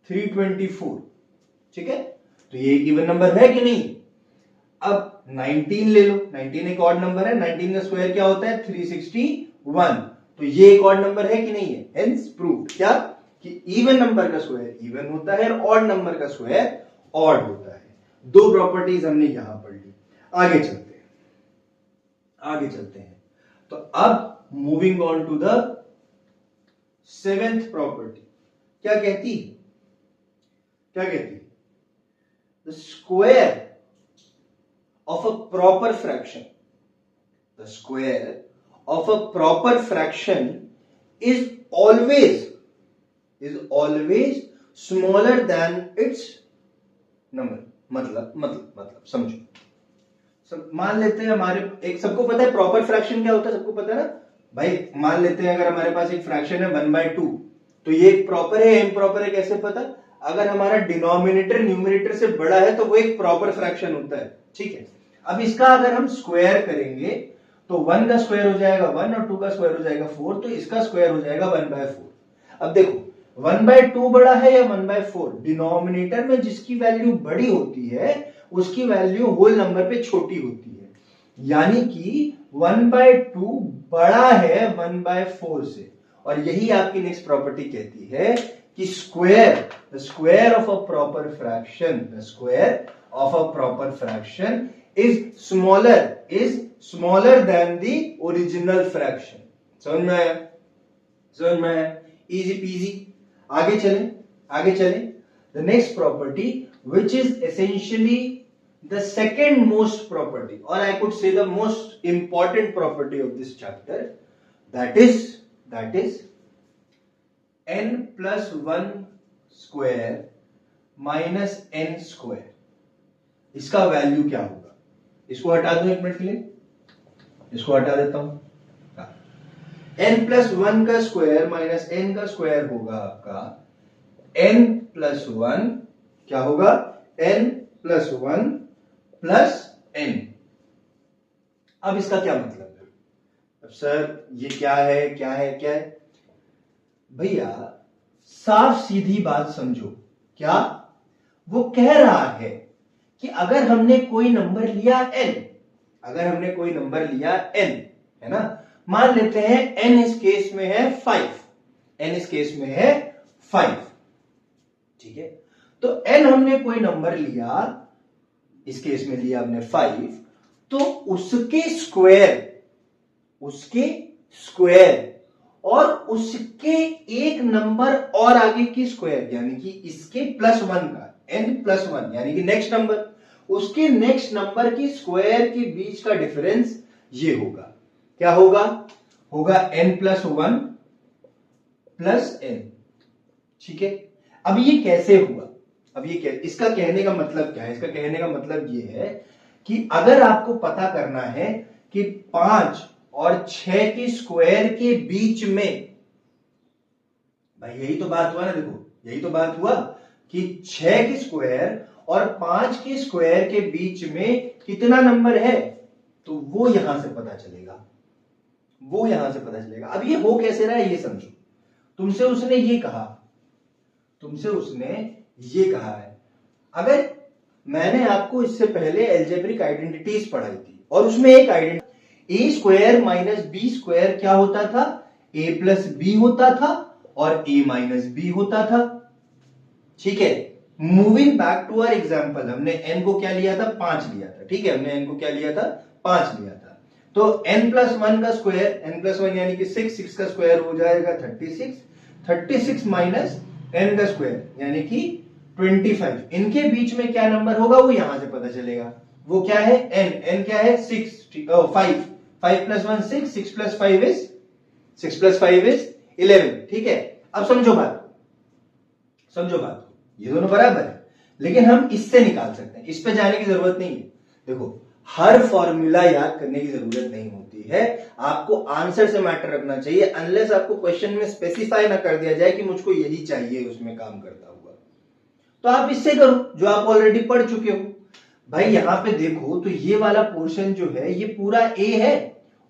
324। ठीक है, तो ये एक इवन नंबर है कि नहीं? अब 19 ले लो, 19 एक ऑड नंबर है। 19 का स्क्वायर क्या होता है? 361। तो ये एक ऑड नंबर है कि नहीं है? हेंस प्रूव्ड क्या कि इवन नंबर का स्क्वायर इवन होता है और ऑड नंबर का स्क्वायर ऑड होता है। दो प्रॉपर्टीज हमने यहां पढ़ ली। आगे चलते हैं, आगे चलते हैं। तो अब moving on to the seventh property, क्या कहती है? क्या कहती है? The square of a proper fraction, the square of a proper fraction is always smaller than its number। मतलब समझो, मान लेते हैं हमारे एक, सबको पता है प्रॉपर फ्रैक्शन क्या होता है? सबको पता है ना भाई? मान लेते हैं अगर हमारे पास एक फ्रैक्शन है 1/2, तो ये एक प्रॉपर है, इम्प्रॉपर है, कैसे पता? अगर हमारा डिनोमिनेटर न्यूमरेटर से बड़ा है तो वो एक प्रॉपर फ्रैक्शन होता है। ठीक है, अब इसका अगर हम स्क्वायर करेंगे तो 1 का स्क्वायर हो जाएगा 1 और 2 का स्क्वायर हो जाएगा 4, तो इसका स्क्वायर हो जाएगा 1/4। अब देखो 1/2 बड़ा है या 1/4? डिनोमिनेटर में जिसकी वैल्यू बड़ी होती है उसकी वैल्यू होल नंबर पे छोटी होती है, यानी कि 1/2 बड़ा है 1/4 से। और यही आपकी नेक्स्ट प्रॉपर्टी कहती है कि the square of a proper fraction is smaller than the original fraction। समझ में आया? समझ में आया? Easy PG. आगे चलें। The next property which is essentially the second most property, or I could say the most important property of this chapter, that is n plus 1 square minus n square। इसका value क्या होगा? इसको हटा दो एक minute के लिए, इसको हटा देता हूं। n प्लस 1 का स्क्वायर माइनस n का स्क्वायर होगा आपका n प्लस 1। क्या होगा? n plus 1 plus n। अब इसका क्या मतलब है? अब सर ये क्या है? भैया साफ सीधी बात समझो। क्या वो कह रहा है कि अगर हमने कोई नंबर लिया n, है ना, मान लेते हैं n इस केस में है 5, ठीक है, तो n हमने कोई नंबर लिया, इस केस में लिया हमने 5, तो उसके स्क्वायर और उसके एक नंबर और आगे की स्क्वायर, यानी कि इसके +1 का n+1 यानी कि नेक्स्ट नंबर, उसके नेक्स्ट नंबर की स्क्वायर के बीच का डिफरेंस ये होगा। क्या होगा? होगा n+1 + n। ठीक है, अब ये कैसे हुआ? अब ये इसका कहने का मतलब क्या है? इसका कहने का मतलब ये है कि अगर आपको पता करना है कि 5 और 6 की स्क्वायर के बीच में, भाई यही तो बात हुआ ना, देखो यही तो बात हुआ कि 6 की स्क्वायर और 5 की स्क्वायर के बीच में कितना नंबर है, तो वो यहां से पता चलेगा, वो यहां से पता चलेगा। अब ये हो कैसे रहा है ये समझो। तुमसे उसने ये कहा, तुमसे उसने ये कहा है, अगर मैंने आपको इससे पहले अलजेब्रिक आइडेंटिटीज पढ़ाई थी और उसमें एक आइडेंटिटी a² - b² क्या होता था? a+b होता था और a-b होता था। ठीक है, moving back to our example, हमने n को क्या लिया था? 5 लिया था। ठीक है, हमने n को क्या लिया था? 5 लिया था। तो n+1 का स्क्वायर, n+1 यानी कि 6 का स्क्वायर हो जाएगा 36, 36 माइनस n का स्क्वायर यानी कि 25। इनके बीच में क्या नंबर होगा वो यहां से पता चलेगा। वो क्या है? n क्या है? 5 +1 6, 6 + 5 इज 11। ठीक है, अब समझो बात, समझो बात, ये दोनों बराबर है, लेकिन हम इससे निकाल सकते हैं, इस पे जाने की जरूरत नहीं है। देखो, हर फॉर्मूला याद करने की जरूरत नहीं होती है, आपको आंसर से मैटर रखना चाहिए, अनलेस आपको क्वेश्चन में स्पेसिफाई ना कर दिया जाए कि मुझको यही चाहिए उसमें काम करता हुआ। तो आप इससे करो जो आप ऑलरेडी पढ़ चुके हो। भाई यहां पे देखो तो ये वाला पोर्शन जो है ये पूरा ए है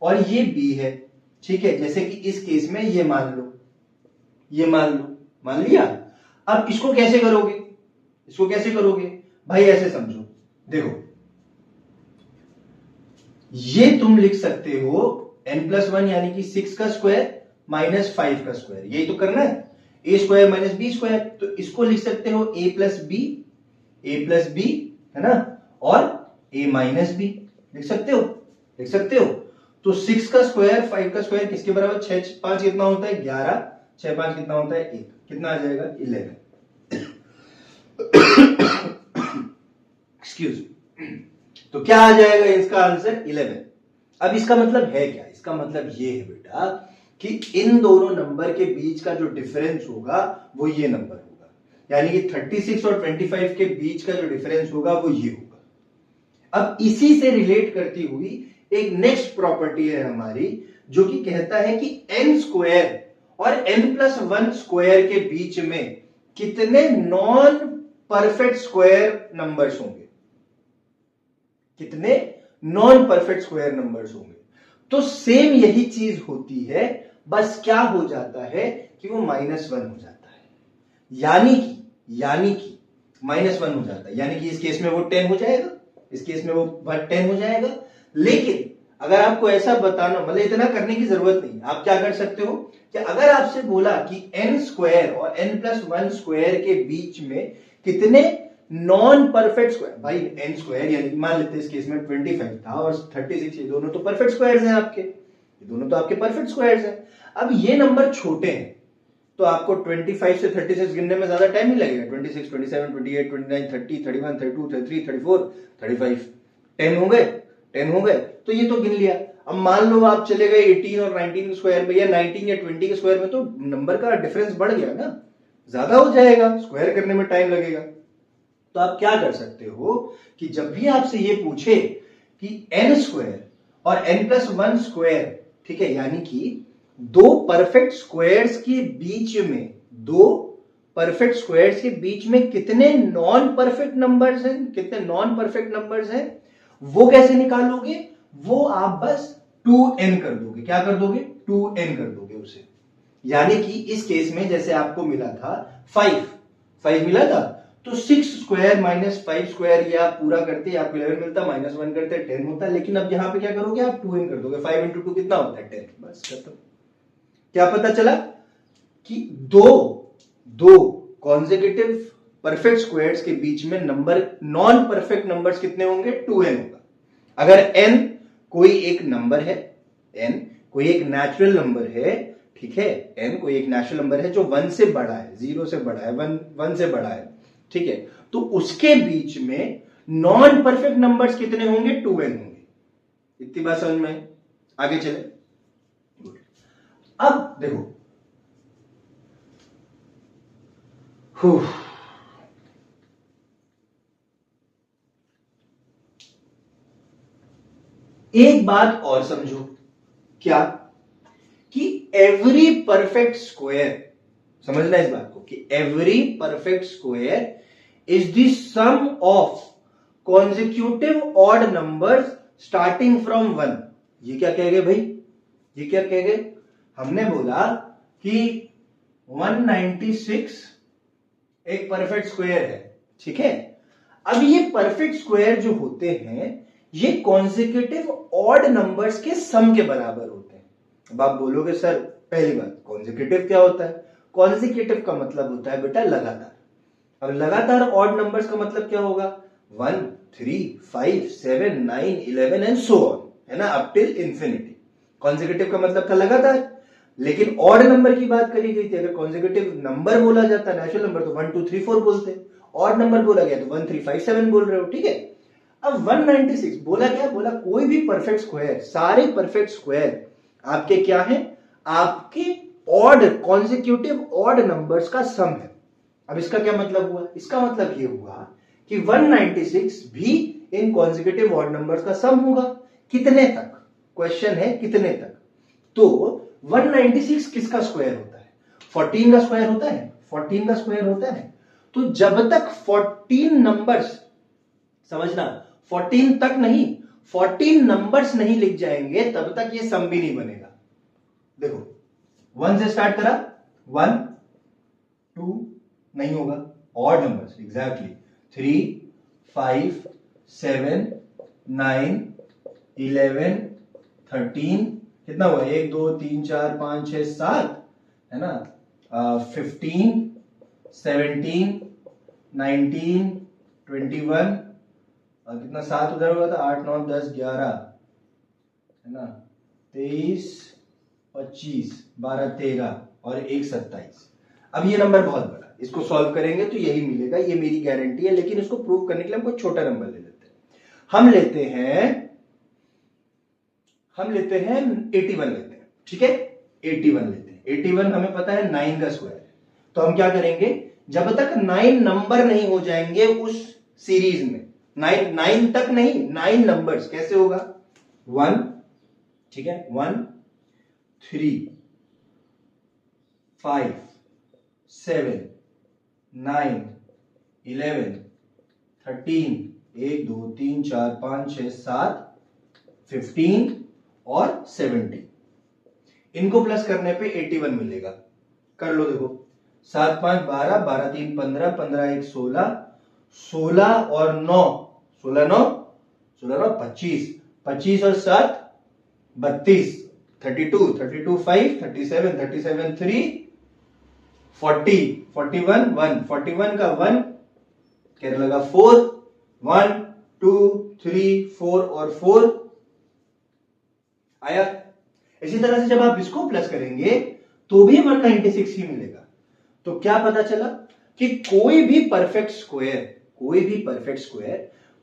और ये बी है। ठीक है, जैसे कि इस केस में ये मान लो, ये मान लिया। अब इसको कैसे करोगे? इसको कैसे करोगे भाई? ऐसे समझो, देखो ये तुम लिख सकते हो n+1 यानी कि 6 का स्क्वायर - 5 का स्क्वायर, यही तो करना है, a² - b²। तो इसको लिख सकते हो a+b है ना, और a-b लिख सकते हो, लिख सकते हो। तो 6 का स्क्वायर 5 का स्क्वायर किसके बराबर? 6 5 कितना होता है? 11, 6 5 कितना होता है? 1, कितना आ जाएगा? 11। एक्सक्यूज, तो क्या आ जाएगा इसका आंसर? 11। अब इसका मतलब है क्या? इसका मतलब ये है बेटा कि इन दोनों नंबर के बीच का जो डिफरेंस होगा वो ये नंबर होगा, यानी कि 36 और 25 के बीच का जो डिफरेंस होगा वो ये होगा। अब इसी से रिलेट करती हुई एक नेक्स्ट प्रॉपर्टी है हमारी, जो कि कहता है कि n² और n+1² के बीच में कितने नॉन परफेक्ट स्क्वायर नंबर्स होंगे, कितने नॉन परफेक्ट स्क्वायर नंबर्स होंगे। तो सेम यही चीज होती है, बस क्या हो जाता है कि वो -1 हो जाता है, यानी कि -1 हो जाता है, यानी कि इस केस में वो 10 हो जाएगा, इस केस में वो 10 हो जाएगा। लेकिन अगर आपको ऐसा बताना, मतलब इतना करने की जरूरत नहीं, आप क्या कर सकते हो कि अगर आपसे बोला कि n² और n+1² के बीच में कितने नॉन परफेक्ट स्क्वायर, भाई n² यानी मान लेते हैं इस केस में 25 था और 36, ये दोनों तो परफेक्ट स्क्वायर्स हैं आपके, ये दोनों तो आपके परफेक्ट स्क्वायर्स हैं। अब ये नंबर छोटे हैं तो आपको 25 से 36 गिनने में ज्यादा टाइम नहीं लगेगा। 26, 27, 28, 29, 30, 31, 32, 33, 34, 35, 10 हो गए, 10 हो गए, तो ये तो गिन लिया। अब मान लो आप चले गए 18 और 19 के स्क्वायर में, या 19 या 20 के स्क्वायर में, तो नंबर का डिफरेंस बढ़ गया ना, ज्यादा हो जाएगा, स्क्वायर करने में टाइम लगेगा। तो आप क्या कर सकते हो कि जब भी आपसे ये पूछे कि n² और n+1², ठीक है, यानी कि दो परफेक्ट स्क्वायर्स के बीच में, दो परफेक्ट स्क्वायर्स के बीच में कितने नॉन परफेक्ट नंबर्स हैं, कितने नॉन परफेक्ट नंबर्स हैं, वो कैसे निकालोगे? वो आप बस 2n कर दोगे। क्या कर दोगे? 2n कर दोगे उसे। यानी कि इस केस में जैसे आपको मिला था 5 मिला था, तो 6² - 5² ये आप पूरा करते आपको 11 मिलता, -1 करते 10 होता। लेकिन अब यहां पे क्या करोगे आप? 2n कर दोगे। 5 × 2 कितना होता है? 10। बस खत्म। क्या पता चला कि दो कॉन्सेक्यूटिव परफेक्ट स्क्वायर्स के बीच में नंबर, नॉन परफेक्ट नंबर्स कितने होंगे? 2n होगा। अगर n कोई एक नंबर है, n कोई एक नेचुरल नंबर है, ठीक है, n कोई एक नेचुरल नंबर है जो 1 से बड़ा है, 0 से बड़ा है, 1 से बड़ा है, ठीक है, तो उसके बीच में नॉन परफेक्ट नंबर्स कितने होंगे? 2n होंगे। इतनी बात समझ में? आगे चले। अब देखो, एक बात और समझो, क्या कि एवरी परफेक्ट स्क्वायर, समझना इस बात को, कि every perfect square is the sum of consecutive odd numbers starting from 1। ये क्या कह गए भाई? ये क्या कह गए? हमने बोला कि 196 एक परफेक्ट स्क्वायर है, ठीक है। अब ये परफेक्ट स्क्वायर जो होते हैं ये कॉन्जिक्यूटिव ऑड नंबर्स के सम के बराबर होते हैं। अब आप बोलोगे सर, पहली बात, कॉन्जिक्यूटिव क्या होता है? कॉन्जिक्यूटिव का मतलब होता है बेटा लगातार। अब लगातार ऑड नंबर्स का मतलब क्या होगा? 1, 3, 5, 7, 9, 11 एंड सो ऑन, है ना, अप टिल इंफिनिटी। कॉन्जिक्यूटिव का मतलब था लगातार। लेकिन ऑड नंबर की बात करी गई थी, अगर कॉन्जिक्यूटिव नंबर बोला जाता, नेचुरल नंबर, तो 1, 2, 3, 4 बोलते, ऑड नंबर बोला गया तो 1, 3, 5, 7 बोल रहे हो, ठीक है। अब 196 बोला क्या? बोला कोई भी परफेक्ट स्क्वायर, सारे परफेक्ट स्क्वायर आपके क्या है? आपके ऑड, कॉन्जिक्यूटिव ऑड नंबर्स का सम है। अब इसका क्या मतलब हुआ? इसका मतलब ये हुआ कि 196 भी इन कॉन्जिक्यूटिव ऑड नंबर्स का सम होगा। कितने तक? क्वेश्चन है कितने तक। तो 196 किसका स्क्वायर होता है? 14 का स्क्वायर होता है। 14 का स्क्वायर होता है। तो जब तक 14 नंबर्स, समझना, 14 तक नहीं, 14 नंबर्स नहीं लिख जाएंगे तब तक ये सम भी नहीं बनेगा। देखो 1 से स्टार्ट करा, 1, 2 नहीं होगा, ऑड नंबर्स, एग्जैक्टली, 3, 5, 7, 9, 11, 13, कितना हुआ? 1, 2, 3, 4, 5, 6, 7, है ना, 15, 17, 19, 21, और कितना 7 उधर हुआ था, 8, 9, 10, 11, है ना, 23, 25, 12, 13 और 1, 27। अब ये नंबर बहुत बड़ा, इसको सॉल्व करेंगे तो यही मिलेगा, ये मेरी गारंटी है। लेकिन इसको प्रूव करने के लिए हम कोई छोटा नंबर ले लेते हैं। हम लेते हैं 81 लेते हैं, ठीक है, 81 लेते हैं। 81 हमें पता है 9 का स्क्वायर है। तो हम क्या करेंगे? जब तक 9 नंबर नहीं हो जाएंगे उस सीरीज में, 9 तक नहीं, 9 नंबर्स, कैसे होगा? 1, ठीक है, 1, 3, 5, 7, 9, 11, 13, 1, 2, 3, 4, 5, 6, 7, 15 और 17। इनको प्लस करने पे 81 मिलेगा। कर लो, देखो, 7, 5, 12, 12, 3, 15, 15, 1, 16, 16 और 9, 16, 9, 25, 25 और 7, 32, 32, 32, 5, 37, 37, 3, 40, 41, 1, 41 का 1 कहने लगा 4, 1, 2, 3, 4 और 4 आया। इसी तरह से जब आप इसको प्लस करेंगे तो भी 196 ही मिलेगा। तो क्या पता चला कि कोई भी perfect square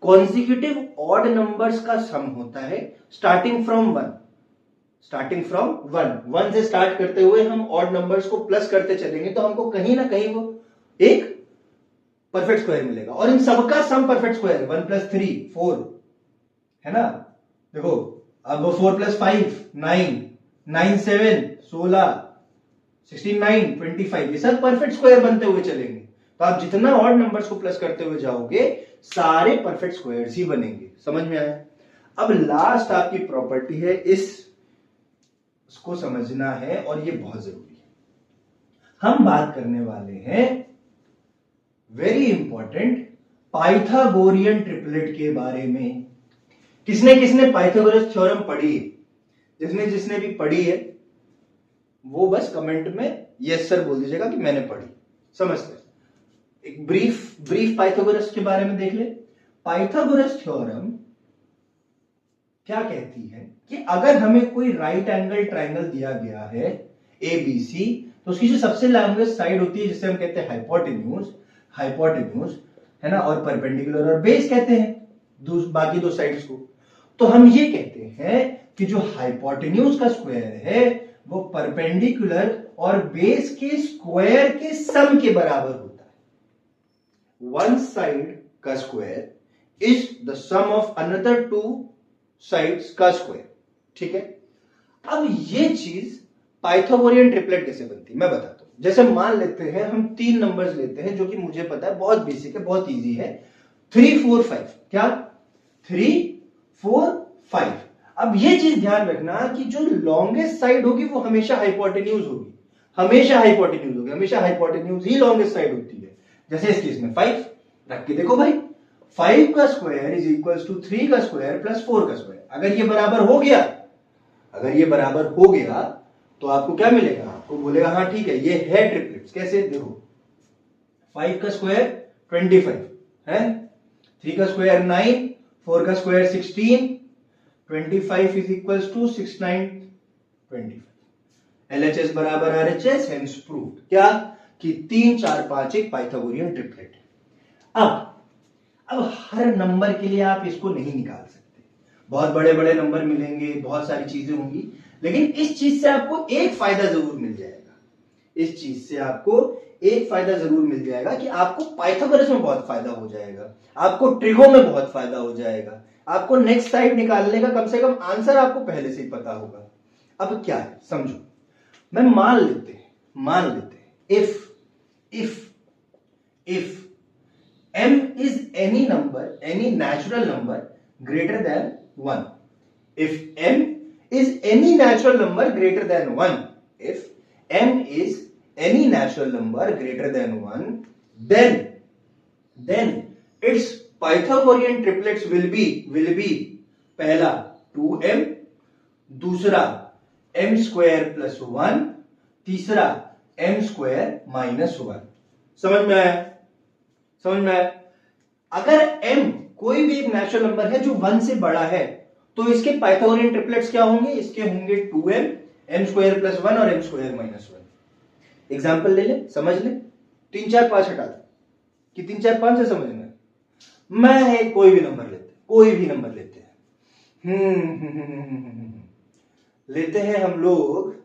consecutive odd numbers का सम होता है स्टार्टिंग फ्रॉम 1। 1 से स्टार्ट करते हुए हम ऑड नंबर्स को प्लस करते चलेंगे तो हमको कहीं ना कहीं वो एक परफेक्ट स्क्वायर मिलेगा। और इन सबका सम परफेक्ट स्क्वायर है, 1 + 3 4, है ना। देखो, अब 4 + 5 9, 9 7 16, 16 9 25, ये सब परफेक्ट स्क्वायर बनते हुए चलेंगे। तो आप जितना ऑड नंबर्स को प्लस करते हुए जाओगे सारे परफेक्ट स्क्वायर्स ही बनेंगे। समझ में आया? अब लास्ट आपकी प्रॉपर्टी है, इसको समझना है और ये बहुत जरूरी है। हम बात करने वाले हैं वेरी इंपॉर्टेंट पाइथागोरियन ट्रिपलेट के बारे में। किसने किसने पाइथागोरस थ्योरम पढ़ी है? जिसने भी पढ़ी है वो बस कमेंट में यस सर बोल दीजिएगा कि मैंने पढ़ी। समझते हैं, एक ब्रीफ पाइथागोरस के बारे में देख ले। पाइथागोरस थ्योरम क्या कहती है कि अगर हमें कोई राइट एंगल ट्रायंगल दिया गया है, ए बी सी, तो उसकी जो सबसे लॉन्गेस्ट साइड होती है जिसे हम कहते हैं हाइपोटेन्यूज, हाइपोटेन्यूज है ना, और परपेंडिकुलर और बेस कहते हैं बाकी दो साइड्स को। तो हम ये कहते हैं कि जो हाइपोटेन्यूज का स्क्वायर है वो परपेंडिकुलर और बेस के स्क्वायर के सम के बराबर होता है। वन साइड का square is the sum of another two sides का स्क्वायर, ठीक है। अब ये चीज पाइथागोरियन ट्रिपलेट कैसे बनती है मैं बताता हूं। जैसे मान लेते हैं हम 3 नंबर्स लेते हैं जो कि मुझे पता है बहुत बेसिक है, बहुत इजी है, 3 4 5। क्या 3 4 5। अब ये चीज ध्यान रखना कि जो लॉन्गेस्ट साइड होगी वो हमेशा हाइपोटेन्यूज होगी, हमेशा हाइपोटेन्यूज होगी, हमेशा हाइपोटेन्यूज ही लॉन्गेस्ट साइड होती है। जैसे इस केस में 5 रख के देखो भाई, 5 का स्क्वायर इज इक्वल टू 3 का स्क्वायर प्लस 4 का स्क्वायर। अगर ये बराबर हो गया, अगर ये बराबर हो गया तो आपको क्या मिलेगा, आपको बोलेगा हाँ ठीक है ये है ट्रिपलेट्स। कैसे देखो, 5 का स्क्वायर 25 है, 3 का स्क्वायर 9, 4 का square 16, 25 is equal to 6 9 25। LHS बराबर RHS, हेंस प्रूव्ड। क्या कि 3 4 5 एक पाइथागोरियन ट्रिपलेट है। अब हर नंबर के लिए आप इसको नहीं निकाल सकते, बहुत बड़े बड़े नंबर मिलेंगे, बहुत सारी चीजें होंगी, लेकिन इस चीज से आपको एक फायदा जरूर मिल जाएगा। इस चीज से आपको एक फायदा जरूर मिल जाएगा कि आपको पाइथागोरस में बहुत फायदा हो जाएगा, आपको ट्रिगो में बहुत फायदा हो जाएगा, आपको नेक्स्ट साइड निकालने का कम से कम आंसर आपको पहले से ही पता होगा। अब क्या है समझो, मैं मान लेते हैं if m is any number, any natural number greater than 1, if m is any natural number greater than 1, if m is any natural number greater than 1, then its Pythagorean triplets will be पहला 2m, दूसरा m square plus 1, तीसरा m square minus 1। समझ में आया? अगर m कोई भी एक नेचुरल नंबर है जो 1 से बड़ा है तो इसके पाइथागोरियन ट्रिपलेट्स क्या होंगे, इसके होंगे 2m, m स्क्वायर प्लस 1 और m स्क्वायर माइनस 1। एग्जाम्पल ले ले, समझ ले, 3 4 5 हटा दे कि 3 4 5 से समझना है। मैं कोई भी नंबर लेते हैं लेते हैं हम लोग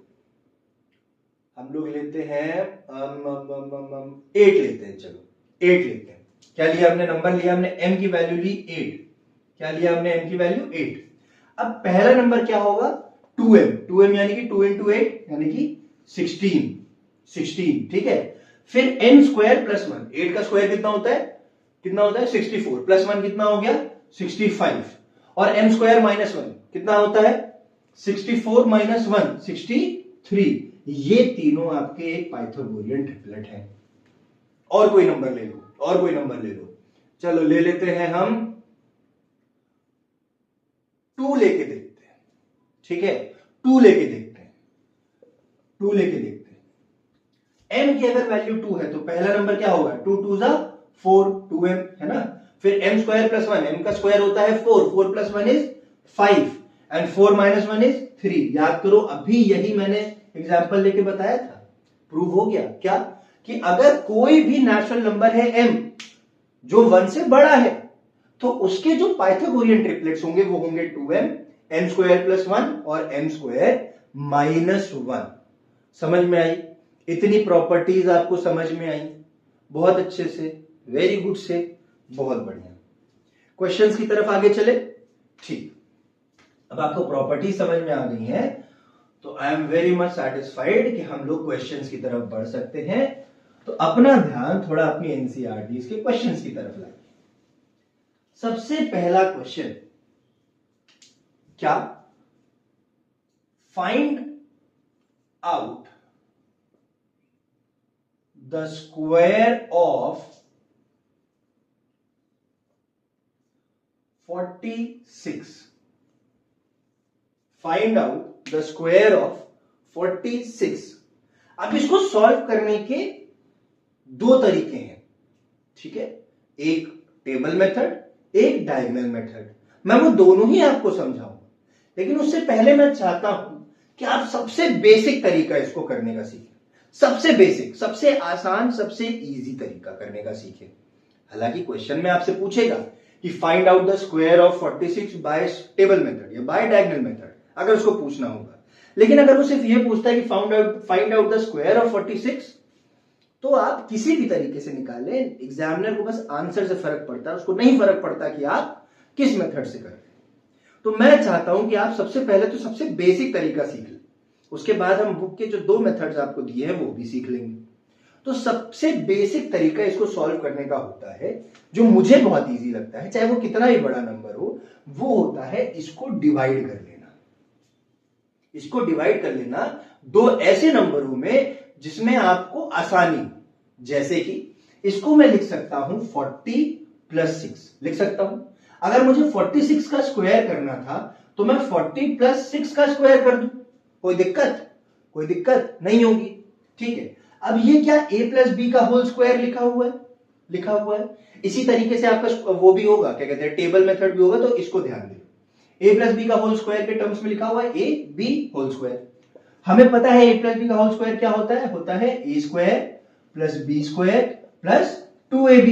लेते हैं 8 लेते हैं। चलो 8 लेते हैं। क्या लिया हमने, नंबर लिया हमने, m की वैल्यू ली 8। क्या लिया हमने, m की वैल्यू 8। अब पहला नंबर क्या होगा, 2m यानी कि 2 into 8 यानी कि 16, ठीक है। फिर m स्क्वायर प्लस 1, 8 का स्क्वायर कितना होता है 64, प्लस 1 कितना हो गया 65, और m स्क्वायर माइनस 1 कितना होता है 64 माइनस 1 63। ये तीनों आपके एक पाइथागोरियन ट्रिपलेट है। और कोई नंबर ले लो, चलो ले लेते हैं हम 2 लेके देखते हैं, ठीक है। 2 लेके देखते हैं। m की अगर वैल्यू 2 है तो पहला नंबर क्या होगा, 2 2 जा 4, 2m है ना। फिर m स्क्वायर प्लस 1, m का स्क्वायर होता है 4 plus 1 is 5 and 4 minus 1 is 3। याद करो, अभी यही मैंने एग्जांपल लेके बताया था, प्रूव हो गया। क्या कि अगर कोई भी नेचुरल नंबर है m जो 1 से बड़ा है तो उसके जो पाइथागोरियन ट्रिपलेट्स होंगे वो होंगे 2m, m स्क्वायर प्लस 1 और m स्क्वायर माइनस 1। समझ में आई? इतनी प्रॉपर्टीज आपको समझ में आई बहुत अच्छे से, वेरी गुड से, बहुत बढ़िया। क्वेश्चंस की तरफ आगे चले, ठीक। अब आपको प्रॉपर्टी समझ में आ गई है तो I am very much satisfied कि हम लोग क्वेश्चंस की तरफ बढ़ सकते हैं। तो अपना ध्यान थोड़ा अपनी एनसीईआरटी के क्वेश्चंस की तरफ लाइए। सबसे पहला क्वेश्चन क्या, find out the square of 46। Find out the square of 46। अब इसको सॉल्व करने के 2 तरीके हैं, ठीक है। एक टेबल मेथड, एक डायगोनल मेथड। मैं वो दोनों ही आपको समझाऊंगा, लेकिन उससे पहले मैं चाहता हूं कि आप सबसे बेसिक तरीका इसको करने का सीखें, सबसे बेसिक, सबसे आसान, सबसे इजी तरीका करने का सीखें। हालांकि क्वेश्चन में आपसे पूछेगा कि find out the square of 46 by table method या बाय डायगोनल मेथड, अगर उसको पूछना होगा। लेकिन अगर वो सिर्फ ये पूछता है कि find out the square of 46, तो आप किसी भी तरीके से निकालें, एग्जामिनर को बस आंसर से फर्क पड़ता है, उसको नहीं फर्क पड़ता कि आप किस मेथड से कर रहे हैं। तो मैं चाहता हूं कि आप सबसे पहले तो सबसे बेसिक तरीका सीख लें, उसके बाद हम बुक के जो 2 मेथड्स आपको दिए हैं वो भी सीख लेंगे। तो सबसे बेसिक तरीका इसको सॉल्व करने का होता है, जो मुझे बहुत इजी लगता है, चाहे वो कितना ही बड़ा नंबर हो, वो होता है इसको डिवाइड कर लेना। इसको डिवाइड कर लेना 2 ऐसे नंबरों में जिसमें आपको आसानी, जैसे कि इसको मैं लिख सकता हूं 40 प्लस 6 लिख सकता हूं। अगर मुझे 46 का स्क्वायर करना था तो मैं 40 प्लस 6 का स्क्वायर कर दूं, कोई दिक्कत नहीं होगी। ठीक है, अब ये क्या a प्लस बी का होल स्क्वायर लिखा हुआ है। इसी तरीके से आपका वो भी होगा, क्या कहते हैं, टेबल मेथड भी होगा। तो इसको ध्यान दें, a प्लस बी का होल स्क्वायर के टर्म्स में लिखा हुआ है a b होल स्क्वायर। हमें पता है a प्लस बी का होल स्क्वायर क्या होता है a square plus B square plus 2ab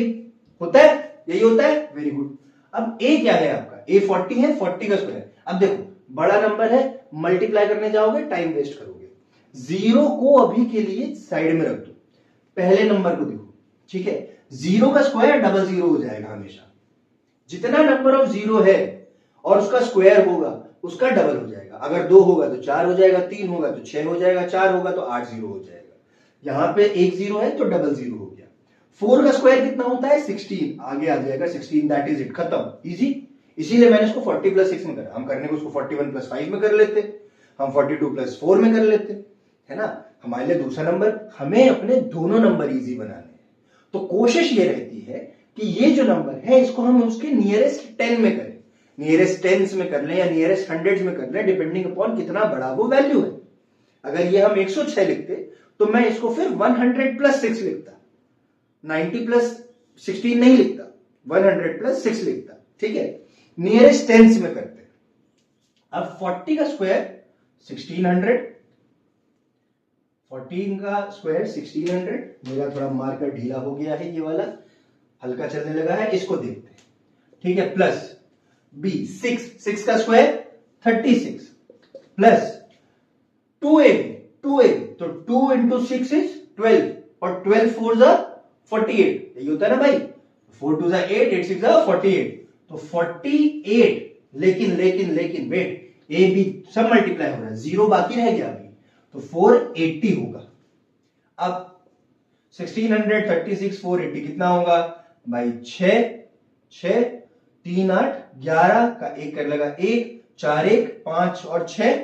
होता है, यही होता है। Very good. अब a क्या है आपका, a 40 है, 40 का स्क्वायर। अब देखो बड़ा नंबर है, मल्टीप्लाई करने जाओगे टाइम वेस्ट करोगे। 0 को अभी के लिए साइड में रख दो, पहले नंबर को देखो। ठीक है, 0 का स्क्वायर डबल 0 हो जाएगा हमेशा। जितना नंबर ऑफ 0 है और उसका स्क्वायर होगा उसका डबल हो जाएगा। अगर 2 होगा तो 4 हो जाएगा, 3 होगा तो 6 हो जाएगा, 4 होगा तो 8 0 हो जाएगा। यहां पे एक 0 है तो डबल 0 हो गया। 4 का स्क्वायर कितना होता है 16, आगे आ जाएगा 16, दैट इज इट, खत्म, इजी। इसीलिए मैंने इसको 40 प्लस 6 में करा। हम करने को उसको 41 प्लस 5 में कर लेते, हम 42 प्लस 4 में कर लेते, है ना। हमारे लिए दूसरा नंबर, हमें अपने दोनों नंबर इजी बनाने हैं। तो कोशिश ये रहती है कि ये जो नंबर है इसको हम उसके नियरेस्ट 10 में करें, नियरेस्ट टेंस में कर लें या नियरेस्ट हंड्रेड्स में कर लें, डिपेंडिंग अपॉन कितना बड़ा वो वैल्यू है। अगर ये हम 106 लिखते तो मैं इसको फिर 100 प्लस 6 लिखता, 90 प्लस 16 नहीं लिखता, 100 प्लस 6 लिखता। ठीक है, नियरेस्ट टेंस में करते हैं। अब 40 का स्क्वायर 1600, 14 का स्क्वायर 1600, मेरा थोड़ा मार्कर ढीला हो गया है, ये वाला हल्का चलने लगा है, इसको देखते हैं। ठीक है, प्लस b 6 का स्क्वायर 36 प्लस 2ab तो 2 इंटू 6 इज 12 और 12 4 जा 48, यही होता है ना भाई। 4 2 जा 8, 8 6 जा 48, तो 48। लेकिन वेट, ए बी सब मल्टीप्लाई हो रहा है, 0 बाकी रह गया अभी, तो 480 होगा। अब 1600 36 480 कितना होगा भाई, 6 3 8 11 का 1 कर लगा 1 4 1 5 और 6,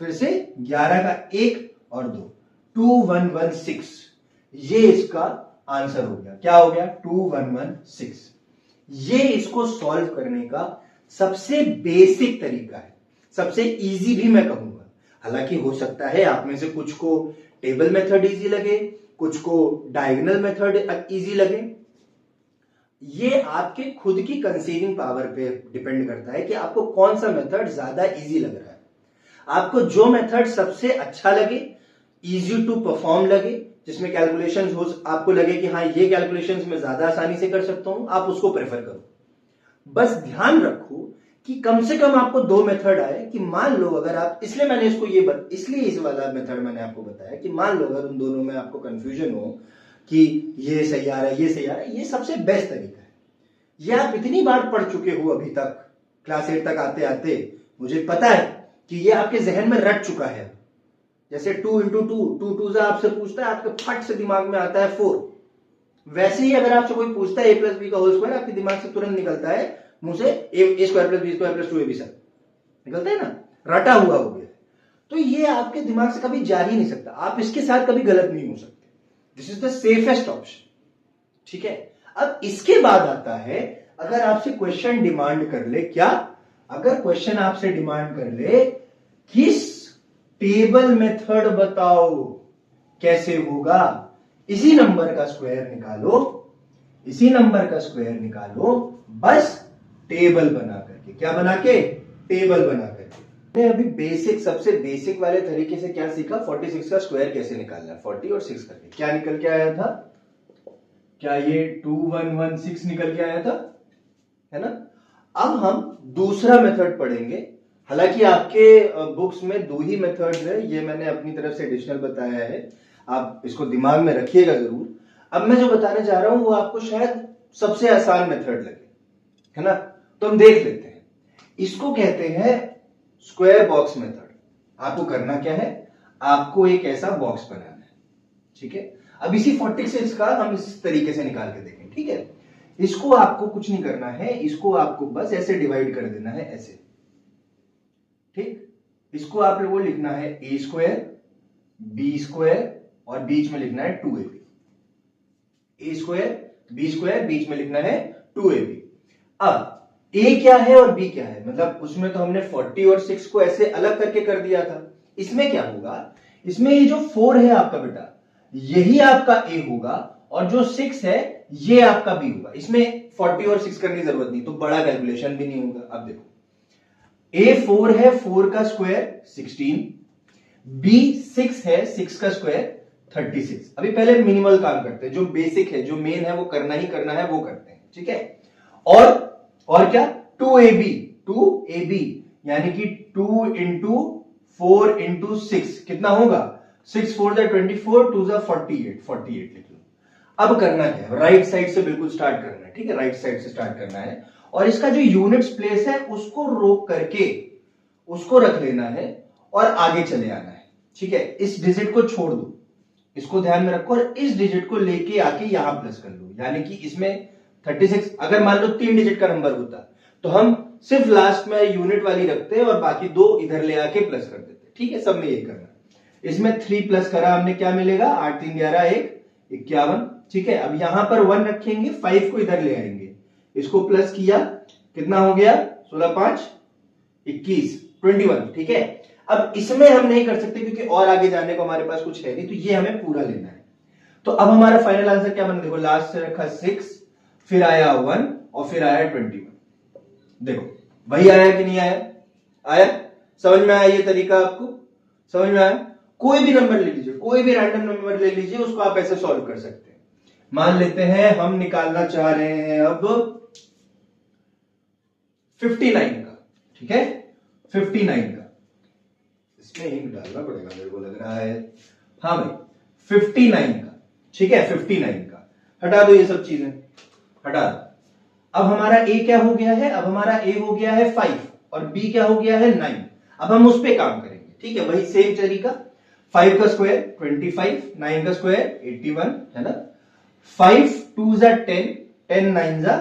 फिर से 11 का 1 और 2, 2116। ये इसका आंसर हो गया। क्या हो गया, 2116। ये इसको सॉल्व करने का सबसे बेसिक तरीका है, सबसे इजी भी मैं कहूंगा। हालांकि हो सकता है आप में से कुछ को टेबल मेथड इजी लगे, कुछ को डायगोनल मेथड इजी लगे। ये आपके खुद की कंसीविंग पावर पे डिपेंड करता है कि आपको कौन सा मेथड ज्यादा इजी लग रहा है। आपको जो मेथड सबसे अच्छा लगे, इजी टू परफॉर्म लगे, जिसमें कैलकुलेशंस हो, आपको लगे कि हाँ ये कैलकुलेशंस मैं ज्यादा आसानी से कर सकता हूं, आप उसको प्रेफर करो। बस ध्यान रखो कि कम से कम आपको 2 मेथड आए। कि मान लो अगर आप, इसलिए मैंने इसको इसलिए इस वाला मेथड मैंने आपको बताया कि मान लो अगर उन दोनों में आपको कंफ्यूजन हो कि ये सही आ रहा है, ये सही आ रहा है, ये सबसे बेस्ट तरीका है। ये आप इतनी बार पढ़ चुके हो अभी तक, क्लास 8 तक आते आते मुझे पता है कि ये आपके जहन में रट चुका है। जैसे 2 इंटू 2 2 आपसे पूछता है, आपके फट से दिमाग में आता है 4। वैसे ही अगर आपसे कोई पूछता है ए प्लस बी का होल स्क्वायर, आपके दिमाग से तुरंत निकलता है मुंह से A square plus B square plus 2ab सब निकलता है ना, रटा हुआ हो गया। तो ये आपके दिमाग से कभी जा ही नहीं सकता, आप इसके साथ कभी गलत नहीं हो सकते। This is the safest option. ठीक है, अब इसके बाद आता है, अगर आपसे क्वेश्चन डिमांड कर ले, क्या, अगर क्वेश्चन आपसे डिमांड कर ले किस टेबल मेथड बताओ कैसे होगा, इसी नंबर का स्क्वायर निकालो, इसी नंबर का स्क्वायर निकालो, बस टेबल बना करके। क्या बना के, टेबल बना करके। ने अभी सबसे बेसिक वाले तरीके से क्या सीखा, 46 का स्क्वायर कैसे निकालना है, 40 और 6 करके। क्या निकल के आया था, क्या ये 2116 निकल के आया था, है ना। अब हम दूसरा मेथड पढ़ेंगे। हालांकि आपके बुक्स में 2 ही मेथड्स है, ये मैंने अपनी तरफ से एडिशनल बताया है, आप इसको दिमाग में रखिएगा जरूर। अब मैं जो बताने जा रहा हूं वो आपको शायद सबसे आसान मेथड लगे, है ना। तो हम देख लेते हैं। इसको कहते हैं स्क्वायर बॉक्स मेथड। आपको करना क्या है, आपको एक ऐसा बॉक्स बनाना है, ठीक है। अब इसी 46 का हम इस तरीके से निकाल के देखें, ठीक है। इसको आपको कुछ नहीं करना है, इसको आपको बस ऐसे डिवाइड कर देना है, ऐसे, ठीक। इसको आप लोगों को लिखना है ए स्क्वायर बी स्क्वायर और बीच में लिखना है 2ab। ए स्क्वायर बी स्क्वायर, बीच में लिखना है 2ab। अब ए क्या है और बी क्या है, मतलब उसमें तो हमने 40 और 6 को ऐसे अलग करके कर दिया था। इसमें क्या होगा, इसमें ये जो 4 है आपका बेटा, यही आपका ए होगा, और जो 6 है ये आपका बी होगा। इसमें 40 और 6 करने की जरूरत नहीं, तो बड़ा कैलकुलेशन भी नहीं होगा। अब देखो, ए 4 है, 4 का स्क्वायर 16, बी 6 है, 6 का स्क्वायर 36। अभी पहले मिनिमल काम करते हैं, जो बेसिक है, जो मेन है, वो करना ही करना है, वो करते हैं, ठीक है। और क्या, 2ab यानी कि 2 इंटू 4 इंटू 6 कितना होगा, 6 4 24, 2 48 लिख लो। अब करना क्या है, राइट साइड से बिल्कुल स्टार्ट करना है, ठीक है, राइट साइड से स्टार्ट करना है, और इसका जो यूनिट्स प्लेस है उसको रोक करके उसको रख लेना है और आगे चले आना है, ठीक है। इस डिजिट को छोड़ दो, इसको ध्यान में रखो, और इस डिजिट को लेके आके यहां प्लस कर लो, यानी कि इसमें 36, अगर मान लो 3 डिजिट का नंबर होता तो हम सिर्फ लास्ट में यूनिट वाली रखते और बाकी 2 इधर ले आके प्लस कर देते, ठीक है। सब में यही करना। इसमें 3 प्लस करा हमने, क्या मिलेगा, 8 3 11 1 51, ठीक है। अब यहां पर 1 रखेंगे, 5 को इधर ले आएंगे, इसको प्लस किया, कितना हो गया, 16 5 21 21, ठीक है। अब इसमें हम नहीं कर सकते क्योंकि और आगे जाने को हमारे पास कुछ है नहीं, तो ये हमें पूरा लेना है। तो अब हमारा फाइनल आंसर क्या बना, देखो लास्ट से रखा 6, फिर आया 1 और फिर आया 21। देखो वही आया कि नहीं आया, आया। समझ में आया ये तरीका, आपको समझ में आया। कोई भी नंबर ले लीजिए, कोई भी रैंडम नंबर ले लीजिए, उसको आप ऐसे सॉल्व कर सकते हैं। मान लेते हैं हम निकालना चाह रहे हैं अब 59 का, ठीक है, 59 का, इसमें हिंट डालना पड़ेगा मेरे को लग रहा है, हाँ भाई 59 का, ठीक है, 59 का। हटा दो ये सब चीजें, हटा दो। अब हमारा ए क्या हो गया है, अब हमारा ए हो गया है 5 और बी क्या हो गया है 9। अब हम उस पे काम करेंगे, ठीक है, वही सेम तरीका। 5 का स्क्वायर 25, 9 का स्क्वायर 81, है ना। 5 2 जा 10, 10 9 जा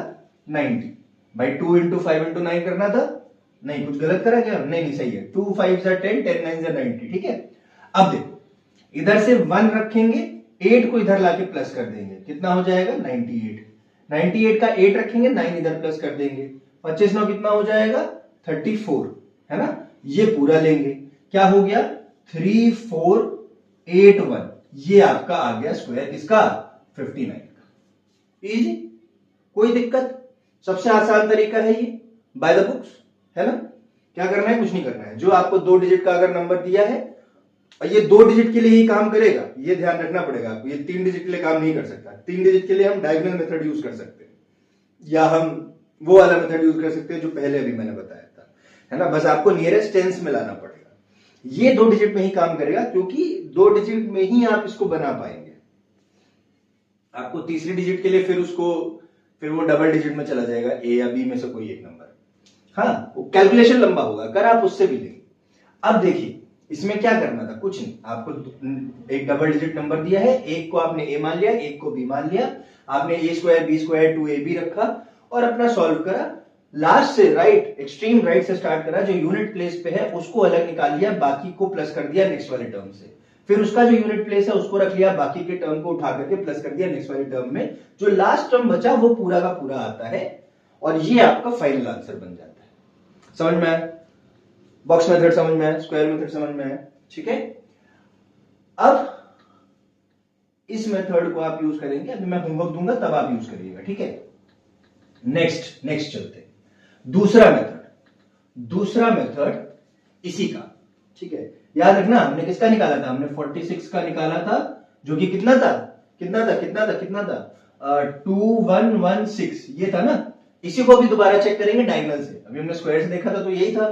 90। भाई 2 इंटू 5 इंटू 9 करना था, नहीं कुछ गलत करा क्या, नहीं सही है। 2 5 जा 10, 10 9 जा 90, ठीक है। अब देखो इधर से 1 रखेंगे, 8 को इधर लाके प्लस कर देंगे, कितना हो जाएगा 98। 98 का 8 रखेंगे, 9 इधर प्लस कर देंगे, 25 9 कितना हो जाएगा 34, है ना। ये पूरा लेंगे, क्या हो गया 3481, ये आपका आ गया स्क्वायर किसका, 59 का। इजी, कोई दिक्कत, सबसे आसान तरीका है ये, बाय द बुक्स, है ना। क्या करना है, कुछ नहीं करना है। जो आपको 2 डिजिट का अगर नंबर दिया है और ये 2 डिजिट के लिए ही काम करेगा, ये ध्यान रखना पड़ेगा आपको, ये 3 डिजिट के लिए काम नहीं कर सकता। 3 डिजिट के लिए हम डायगोनल मेथड यूज कर सकते हैं, या हम वो वाला मेथड यूज कर सकते हैं जो पहले अभी मैंने बताया था, है ना। बस आपको नियरेस्ट टेंस में लाना पड़ेगा। ये 2 डिजिट में ही काम करेगा, क्योंकि 2 डिजिट में ही आप इसको बना पाएंगे। आपको तीसरी डिजिट के लिए फिर वो डबल डिजिट में चला जाएगा, ए या बी में से कोई एक नंबर, हाँ, वो कैलकुलेशन लंबा होगा, अगर आप उससे भी लेंगे। अब देखिए इसमें क्या करना था, कुछ नहीं, आपको एक डबल डिजिट नंबर दिया है, एक को आपने ए मान लिया, एक को बी मान लिया, आपने ए स्क्वायर बी स्क्वायर 2ab रखा और अपना सॉल्व करा। लास्ट से राइट, एक्सट्रीम राइट से स्टार्ट करा, जो यूनिट प्लेस पे है उसको अलग निकाल लिया, बाकी को प्लस कर दिया नेक्स्ट वाले टर्म से, फिर उसका जो यूनिट प्लेस है उसको रख लिया, बाकी के टर्म को उठा करके प्लस कर दिया नेक्स्ट वाले टर्म में, जो लास्ट टर्म बचा वो पूरा का पूरा आता है, और ये आपका फाइनल आंसर बन जाता है। समझ में आया, बॉक्स मेथड समझ में आया, स्क्वायर मेथड समझ में आया, ठीक है। अब इस मेथड को आप यूज करेंगे, अभी मैं होमवर्क दूंगा तब आप यूज करिएगा, ठीक है। नेक्स्ट चलते, दूसरा मेथड इसी का, ठीक है। याद रखना हमने किसका निकाला था, हमने 46 का निकाला था, जो कि कितना था 2116 ये था ना। इसी को भी दोबारा चेक करेंगे डायगोनल से। अभी हमने स्क्वायर से देखा था तो यही था।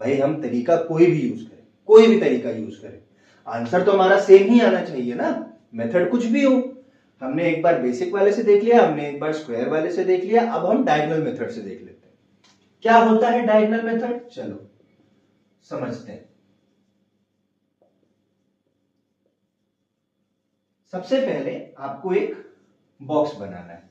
भाई हम तरीका कोई भी यूज करें, कोई भी तरीका यूज करें, आंसर तो हमारा सेम ही आना चाहिए ना, मेथड कुछ भी हो। हमने एक बार बेसिक वाले से देख लिया, हमने एक बार स्क्वायर वाले से देख लिया, अब हम डायगोनल मेथड से देख लेते हैं क्या होता है डायगोनल मेथड। चलो समझते हैं। सबसे पहले आपको एक बॉक्स बनाना है,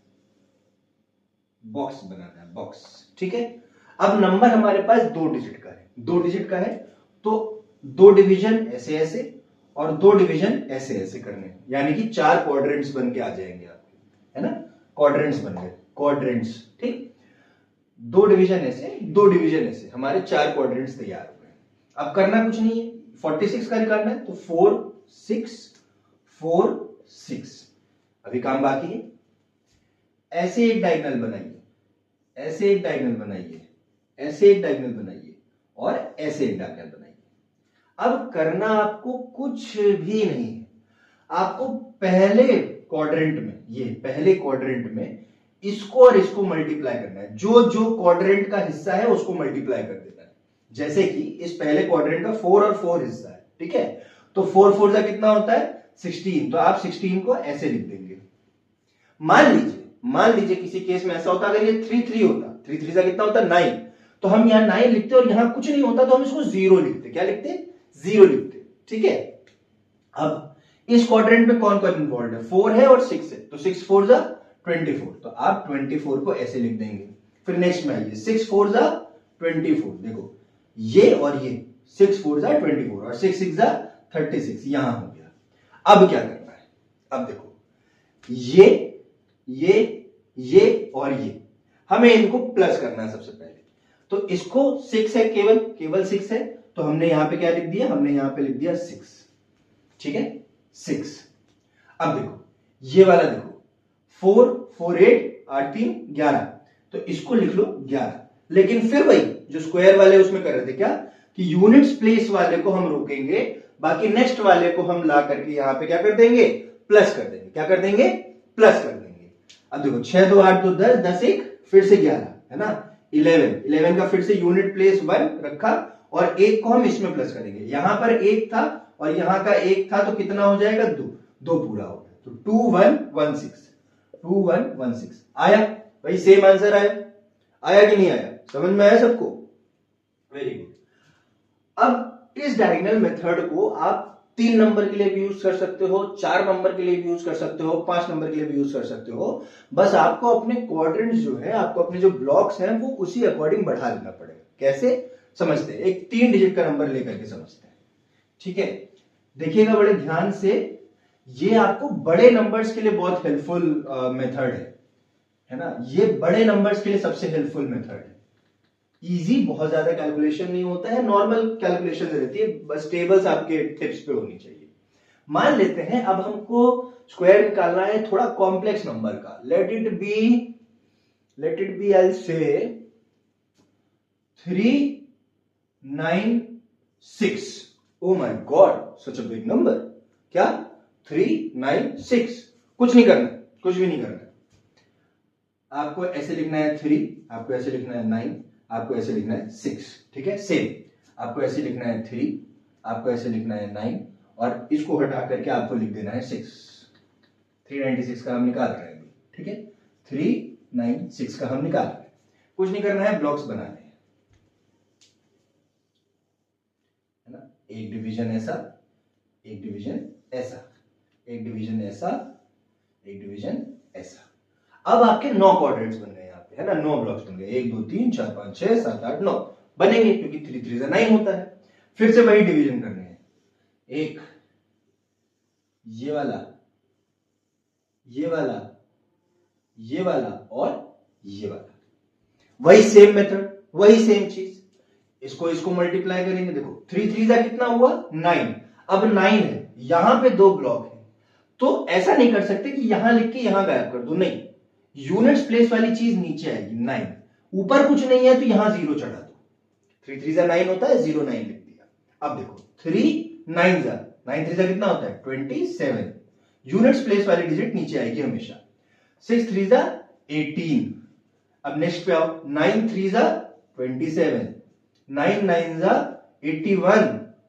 बॉक्स, ठीक है। अब नंबर हमारे पास 2 डिजिट का है, 2 डिजिट का है, तो 2 डिवीजन ऐसे ऐसे और 2 डिवीजन ऐसे ऐसे करने हैं, यानी कि 4 क्वाड्रेंट्स बन के आ जाएंगे आपके, है ना। क्वाड्रेंट्स बन गए, क्वाड्रेंट्स, ठीक। 2 डिवीजन ऐसे, 2 डिवीजन ऐसे, हमारे 4 क्वाड्रेंट्स तैयार हो गए। अब करना कुछ नहीं है, 46 का निकालना है, तो 4 6 4 6। अभी काम बाकी है। ऐसे एक डायगोनल बनाइए, ऐसे एक डायगोनल बनाइए, ऐसे एक डायगोनल बनाइए और ऐसे एक डायगोनल बनाइए। अब करना आपको कुछ भी नहीं है, आपको पहले क्वाड्रेंट में, ये पहले क्वाड्रेंट में इसको और इसको मल्टीप्लाई करना है। जो जो क्वाड्रेंट का हिस्सा है उसको मल्टीप्लाई कर देना है। जैसे कि इस पहले क्वाड्रेंट का 4 और 4 हिस्सा है, ठीक है। तो 4 4 का कितना होता है 16, तो आप 16 को ऐसे लिख देंगे। मान लीजिए किसी केस में ऐसा होता, अगर ये 3 3 होता, 3 3 का कितना होता 9, तो हम यहां 9 लिखते और यहां कुछ नहीं होता तो हम इसको 0 लिखते। क्या लिखते, 0 लिखते, ठीक है। अब इस क्वाड्रेंट में कौन कौन इन्वॉल्व है, 4 है और 6 है, तो 6 4 जा 24, तो आप 24 को ऐसे लिख देंगे। फिर नेक्स्ट में आइए, 6 4 जा 24, देखो ये और ये 6 4 जा 24 और 6 6 जा 36, यहां हो गया। अब क्या करना है, अब देखो ये और ये हमें इनको प्लस करना है सबसे पहले। तो इसको 6 है, केवल 6 है, तो हमने यहां पे क्या लिख दिया, हमने यहां पे लिख दिया 6, ठीक है 6। अब देखो ये वाला देखो 4 4 8 8 3 11, तो इसको लिख लो 11। लेकिन फिर वही जो स्क्वायर वाले उसमें कर रहे थे क्या, कि यूनिट्स प्लेस वाले को हम रोकेंगे, बाकी नेक्स्ट वाले को हम ला करके यहां पे क्या कर देंगे, प्लस कर देंगे। क्या कर देंगे, प्लस कर देंगे। अब देखो 6 2 8 2 10 10 1 फिर से 11, है ना। 11 का फिर से यूनिट प्लेस 1 रखा और एक को हम इसमें प्लस करेंगे। यहां पर 1 था और यहां का 1 था, तो कितना हो जाएगा 2 पूरा हो गया, तो 2 1 1 6 2 1 1 6 आया। भाई सेम आंसर आया कि नहीं आया, समझ में आया सबको, वेरी गुड। अब इस डायगोनल मेथड को आप 3 नंबर के लिए भी यूज कर सकते हो, 4 नंबर के लिए भी यूज कर सकते हो, 5 नंबर के लिए भी यूज कर सकते हो। बस आपको अपने क्वाड्रेंट्स जो है, आपको अपने जो ब्लॉक्स हैं वो उसी अकॉर्डिंग बढ़ा लेना पड़ेगा। कैसे समझते हैं, एक 3 डिजिट का नंबर लेकर के समझते हैं, ठीक है। देखिएगा बड़े ध्यान से, ये आपको बड़े नंबर्स के लिए बहुत हेल्पफुल मेथड है ना। ये बड़े नंबर्स के लिए सबसे हेल्पफुल मेथड है। इजी, बहुत ज्यादा कैलकुलेशन नहीं होता है, नॉर्मल कैलकुलेशन रहती है, बस टेबल्स आपके टिप्स पे होनी चाहिए। मान लेते हैं अब हमको स्क्वायर निकालना है थोड़ा कॉम्प्लेक्स नंबर का। लेट इट बी आई से 396। Oh my God, such a big number. क्या 396, कुछ भी नहीं करना। आपको ऐसे लिखना है 3, आपको ऐसे लिखना है 9, आपको ऐसे लिखना है 6, ठीक है। सेम आपको ऐसे लिखना है 3, आपको ऐसे लिखना है 9 और इसको हटा करके आपको लिख देना है 6। 396 का हम निकाल रहे हैं, ठीक है। 396 का हम निकाल रहे हैं, कुछ नहीं करना है, ब्लॉक्स बनाने हैं, है ना। एक डिवीजन ऐसा, एक डिवीजन ऐसा, एक डिवीजन ऐसा, एक डिवीजन ऐसा। अब आपके 9 क्वाड्रेंट्स बन गए यहाँ पे, है ना। 9 ब्लॉक्स बन गए, 1 2 3 4 5 6 7 8 9 बनेंगे, क्योंकि 3 3 से 9 होता है। फिर से वही डिवीजन करने हैं, एक ये वाला, ये वाला, ये वाला और ये वाला। वही सेम मेथड, वही सेम चीज, इसको मल्टीप्लाई करेंगे। देखो 3 3 का कितना हुआ 9, अब 9 है, यहां पे 2 ब्लॉक है, तो ऐसा नहीं कर सकते कि यहां लिख के यहां गायब कर दो, नहीं। यूनिट्स प्लेस वाली चीज नीचे आएगी, 9, ऊपर कुछ नहीं है तो यहां 0 चढ़ा दो। 3 3 9 होता है, 0 9 लिख दिया। अब देखो 3 9 जा 9 3 जा कितना होता है 27, यूनिट्स प्लेस वाली डिजिट नीचे आएगी हमेशा। 6 3 जा 18, अब नेक्स्ट पे आओ 9 3 जा 27, 9 9 जा 81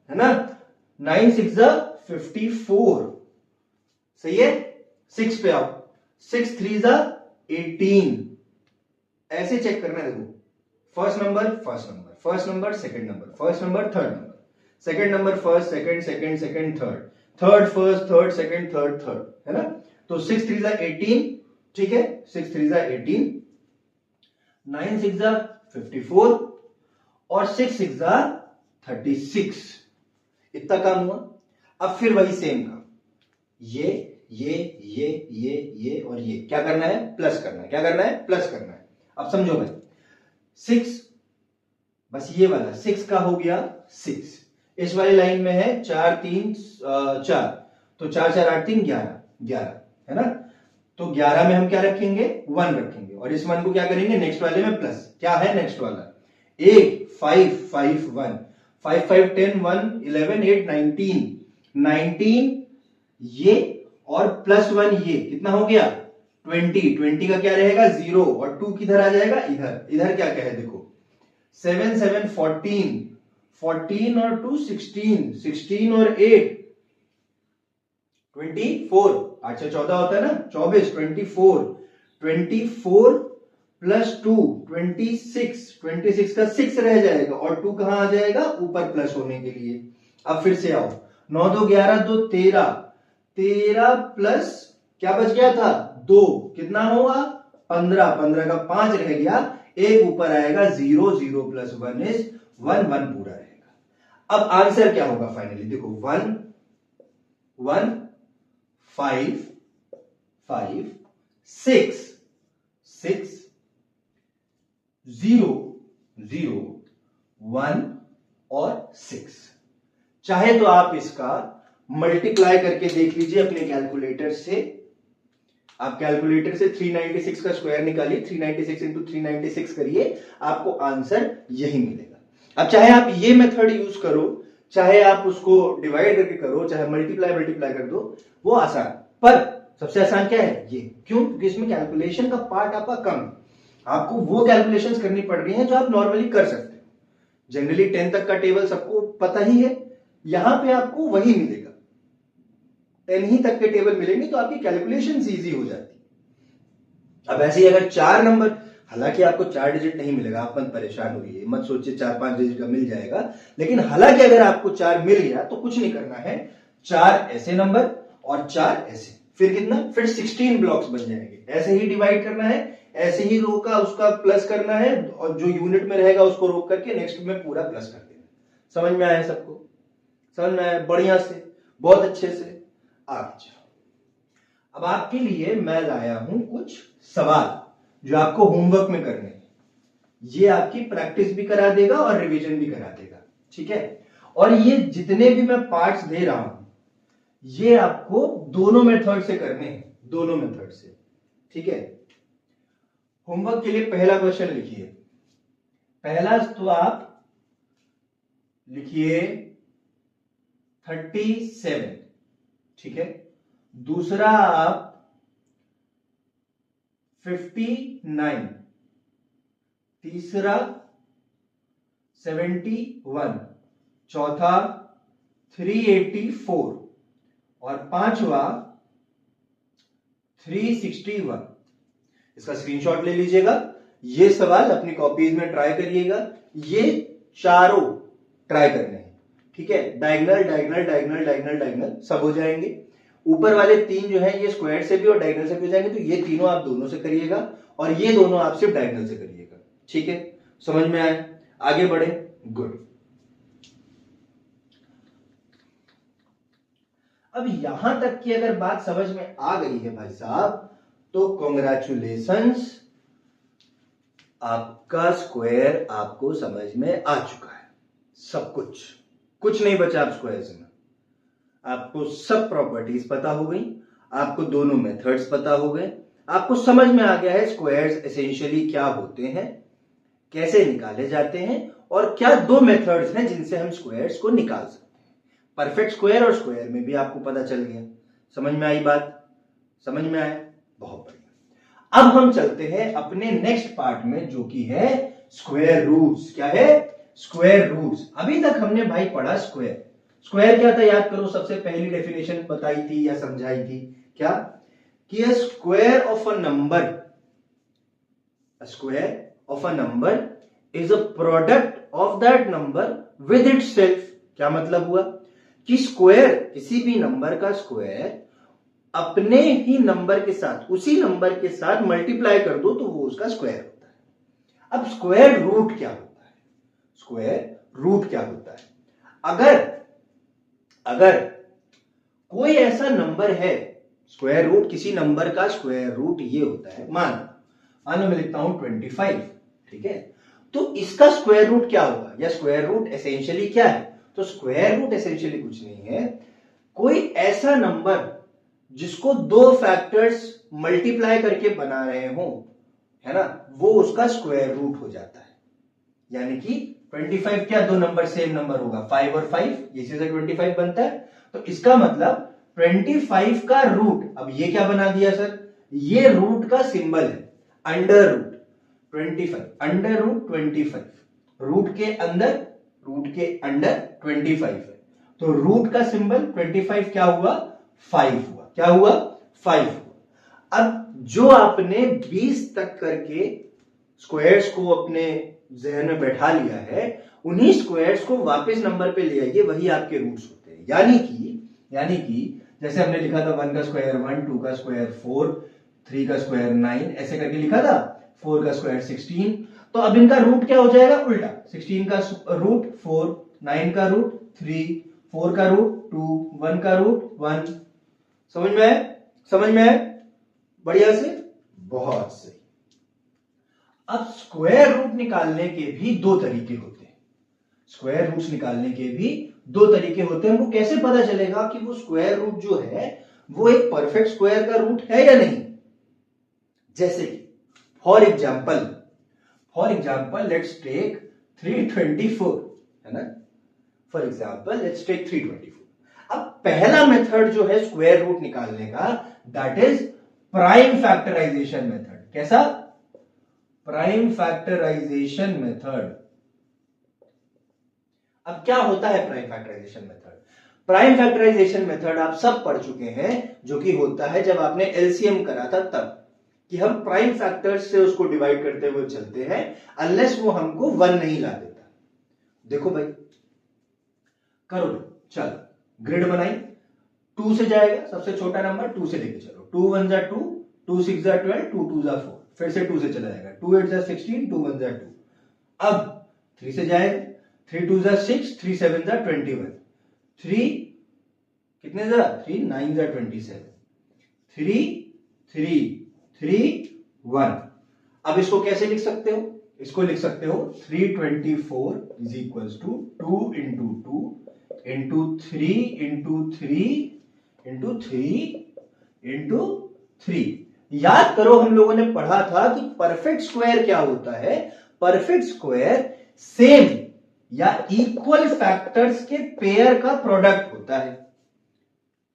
है ना, 9 6 जा 54, सही है। 6 पे आओ 6 3 जा 18, ऐसे चेक करना है। देखो first number first number, first number second number, first number third number, second number first second second second third, third first third second third third, है ना। तो 6 3 जा 18, ठीक है, 6 3 जा 18, 9 6 जा 54 और 6 6 जा 36, इतना काम हुआ। अब फिर वही सेम काम, ये और ये क्या करना है प्लस करना है, क्या करना है प्लस करना है। अब समझो भाई 6, बस ये वाला 6 का हो गया 6, इस वाली लाइन में है 4 3 4, तो 4 4 8 3 11 है ना। तो 11 में हम क्या रखेंगे 1 रखेंगे, और इस 1 को क्या करेंगे नेक्स्ट वाले में प्लस। क्या है नेक्स्ट वाला 8 5 5 1, 5 5 10 1 11 8 19, 19 ये और प्लस 1 ये कितना हो गया 20, 20 का क्या रहेगा 0 और 2 किधर आ जाएगा इधर, इधर क्या क्या है देखो 7 7 14, 14 और 2 16, 16 और 8 24, 8 से 14 होता है ना 24, 24, 24 प्लस 2 26, 26 का 6 रह जाएगा और 2 कहां आ जाएगा ऊपर प्लस होने के लिए। अब फिर से आओ 9 2 11 2 13, 13 प्लस क्या बच गया था 2, कितना होगा 15, 15 का 5 रह गया, एक ऊपर आएगा 0, 0 प्लस 1 इज 1, 1 पूरा रहेगा। अब आंसर क्या होगा फाइनली देखो 1 1 5 5 6 6 0 0 1 और 6। चाहे तो आप इसका मल्टीप्लाई करके देख लीजिए अपने कैलकुलेटर से, आप कैलकुलेटर से 396 का स्क्वायर निकालिए, 396 इंटू 396 करिए, आपको आंसर यही मिलेगा। अब चाहे आप ये मेथड यूज करो, चाहे आप उसको डिवाइड करके करो, चाहे मल्टीप्लाई कर दो, वो आसान, पर सबसे आसान क्या है ये, क्यों, क्योंकि इसमें कैलकुलेशन का पार्ट आपका कम, आपको वो कैलकुलेशंस करनी पड़ रही हैं जो आप नॉर्मली कर सकते हो। जनरली 10 तक का टेबल सबको पता ही है, यहां पे आपको वही मिलेगा, 10 ही तक के टेबल मिलेंगे तो आपकी कैलकुलेशन इजी हो जाती। अब ऐसे ही अगर 4 नंबर, हालांकि आपको 4 डिजिट नहीं मिलेगा, आप मत परेशान होइए, मत सोचिए 4-5 डिजिट का मिल जाएगा, लेकिन हालांकि अगर आपको 4 मिल गया तो कुछ नहीं करना है, 4 ऐसे नंबर और 4 ऐसे, फिर कितना, फिर 16 ब्लॉक्स बन जाएंगे, ऐसे ही डिवाइड करना है, ऐसे ही रो का उसका प्लस करना है, और जो यूनिट में रहेगा उसको रोक करके नेक्स्ट में पूरा प्लस कर देना। समझ में आया सबको, समझ में आया, बढ़िया से, बहुत अच्छे से, आगे चलो। अब आपके लिए मैं लाया हूं कुछ सवाल जो आपको होमवर्क में करने हैं, ये आपकी प्रैक्टिस भी करा देगा और रिवीजन भी करा देगा, ठीक है। और ये जितने भी मैं पार्ट्स दे रहा हूं ये आपको दोनों मेथड से करने हैं, दोनों मेथड से, ठीक है। होमवर्क के लिए पहला क्वेश्चन लिखिए, पहला तो आप लिखिए 37, ठीक है। दूसरा आप 59, तीसरा 71, चौथा 384 और पांचवा 361। इसका स्क्रीनशॉट ले लीजिएगा, ये सवाल अपनी कॉपीज में ट्राई करिएगा, ये चारों ट्राई करने हैं, ठीक है। Diagonal diagonal diagonal diagonal diagonal सब हो जाएंगे, ऊपर वाले 3 जो है ये स्क्वायर से भी और डायगोनल से भी हो जाएंगे, तो ये तीनों आप दोनों से करिएगा और ये दोनों आप सिर्फ डायगोनल से करिएगा, ठीक है। समझ में आए, आगे बढ़े, गुड। अब यहां तक की अगर बात समझ में आ गई है भाई साहब, तो कॉन्ग्रेचुलेशंस, आपका स्क्वायर आपको समझ में आ चुका है, सब कुछ नहीं बचा आप स्क्वायर्स में, आपको सब प्रॉपर्टीज पता हो गई, आपको दोनों मेथड्स पता हो गए, आपको समझ में आ गया है स्क्वायर्स एसेंशियली क्या होते हैं, कैसे निकाले जाते हैं और क्या दो मेथड्स हैं जिनसे हम स्क्वायर्स को निकाल सकते हैं। परफेक्ट स्क्वायर और स्क्वायर में भी आपको पता चल गया। समझ में आई बात? समझ में आया? बहुत बढ़िया। अब हम चलते हैं अपने नेक्स्ट पार्ट में, जो कि है स्क्वायर रूट्स। क्या है? Square roots. अभी तक हमने भाई पढ़ा स्क्वायर। स्क्वायर क्या था याद करो, सबसे पहली डेफिनेशन बताई थी या समझाई थी क्या? कि a square of a number, a square of a number is a product of that number with itself। क्या मतलब हुआ कि स्क्वायर, किसी भी नंबर का स्क्वायर अपने ही नंबर के साथ, उसी नंबर के साथ मल्टीप्लाई कर दो तो वो उसका स्क्वायर होता है। अब स्क्वायर रूट क्या होता है? स्क्वायर रूट क्या होता है? अगर कोई ऐसा नंबर है, स्क्वायर रूट किसी नंबर का स्क्वायर रूट ये होता है, मान लो मैं लिखता हूं 25, ठीक है? तो इसका स्क्वायर रूट क्या होगा, या स्क्वायर रूट एसेंशियली क्या है? तो स्क्वायर रूट एसेंशियली कुछ नहीं है, कोई ऐसा नंबर जिसको दो फैक्टर्स मल्टीप्लाई करके बना रहे हो, है ना, वो उसका स्क्वायर रूट हो जाता है। यानी कि 25 क्या, दो नंबर सेम नंबर होगा, 5 और 5, इसी से 25 बनता है। तो इसका मतलब 25 का रूट, अब ये क्या बना दिया सर, ये रूट का सिंबल है, under root 25, under root 25, root के अंदर 25 है, तो रूट का सिंबल 25 क्या हुआ, 5 हुआ। क्या हुआ? 5 हुआ। अब जो आपने 20 तक करके स्क्वायर्स को अपने जहन में बैठा लिया है, उन्हीं स्क्वायर्स को वापस नंबर पे ले आइए, वही आपके रूट्स होते हैं। यानी कि जैसे हमने लिखा था 1 का स्क्वायर 1, 2 का स्क्वायर 4, 3 का स्क्वायर 9, ऐसे करके लिखा था, 4 का स्क्वायर 16। तो अब इनका रूट क्या हो जाएगा, उल्टा, 16 का रूट 4, 9 का रूट 3, 4 का रूट 2, 1 का रूट 1। समझ में आए? समझ में आए? बढ़िया से, बहुत सही। अब स्क्वायर रूट निकालने के भी दो तरीके होते हैं। स्क्वायर रूट्स निकालने के भी दो तरीके होते हैं। हमको कैसे पता चलेगा कि वो स्क्वायर रूट जो है वो एक परफेक्ट स्क्वायर का रूट है या नहीं? जैसे कि फॉर एग्जाम्पल लेट्स टेक 324, है ना, फॉर एग्जाम्पल लेट्स टेक 324। अब पहला मेथड जो है स्क्वायर रूट निकालने का, that is prime factorisation method. कैसा? Prime factorisation method. अब क्या होता है prime factorisation method? Prime factorisation method आप सब पढ़ चुके हैं, जो कि होता है जब आपने एलसीएम करा था तब, कि हम प्राइम फैक्टर्स से उसको डिवाइड करते हुए चलते हैं अनलेस वो हमको 1 नहीं ला देता। देखो भाई, करो, चलो ग्रिड बनाई, 2 से जाएगा, सबसे छोटा नंबर 2 से लेके चलो, 2 1 जा 2, 2 6 जा 12, 2 2 जा 4, फिर से 2 से चला जाएगा, 2 8 जा 16, 2 1 जा 2। अब 3 से जाएगा, 3 2 जा 6, 3 7 जा 21, 3 कितने जा 3 9 जा 27, 3 3 3 1। अब इसको कैसे लिख सकते हो? इसको लिख सकते हो 324 is equals to 2 into 2 into 3 into 3 into 3 into 3। याद करो, हम लोगों ने पढ़ा था कि परफेक्ट स्क्वायर क्या होता है? परफेक्ट स्क्वायर सेम या इक्वल फैक्टर्स के पेयर का प्रोडक्ट होता है।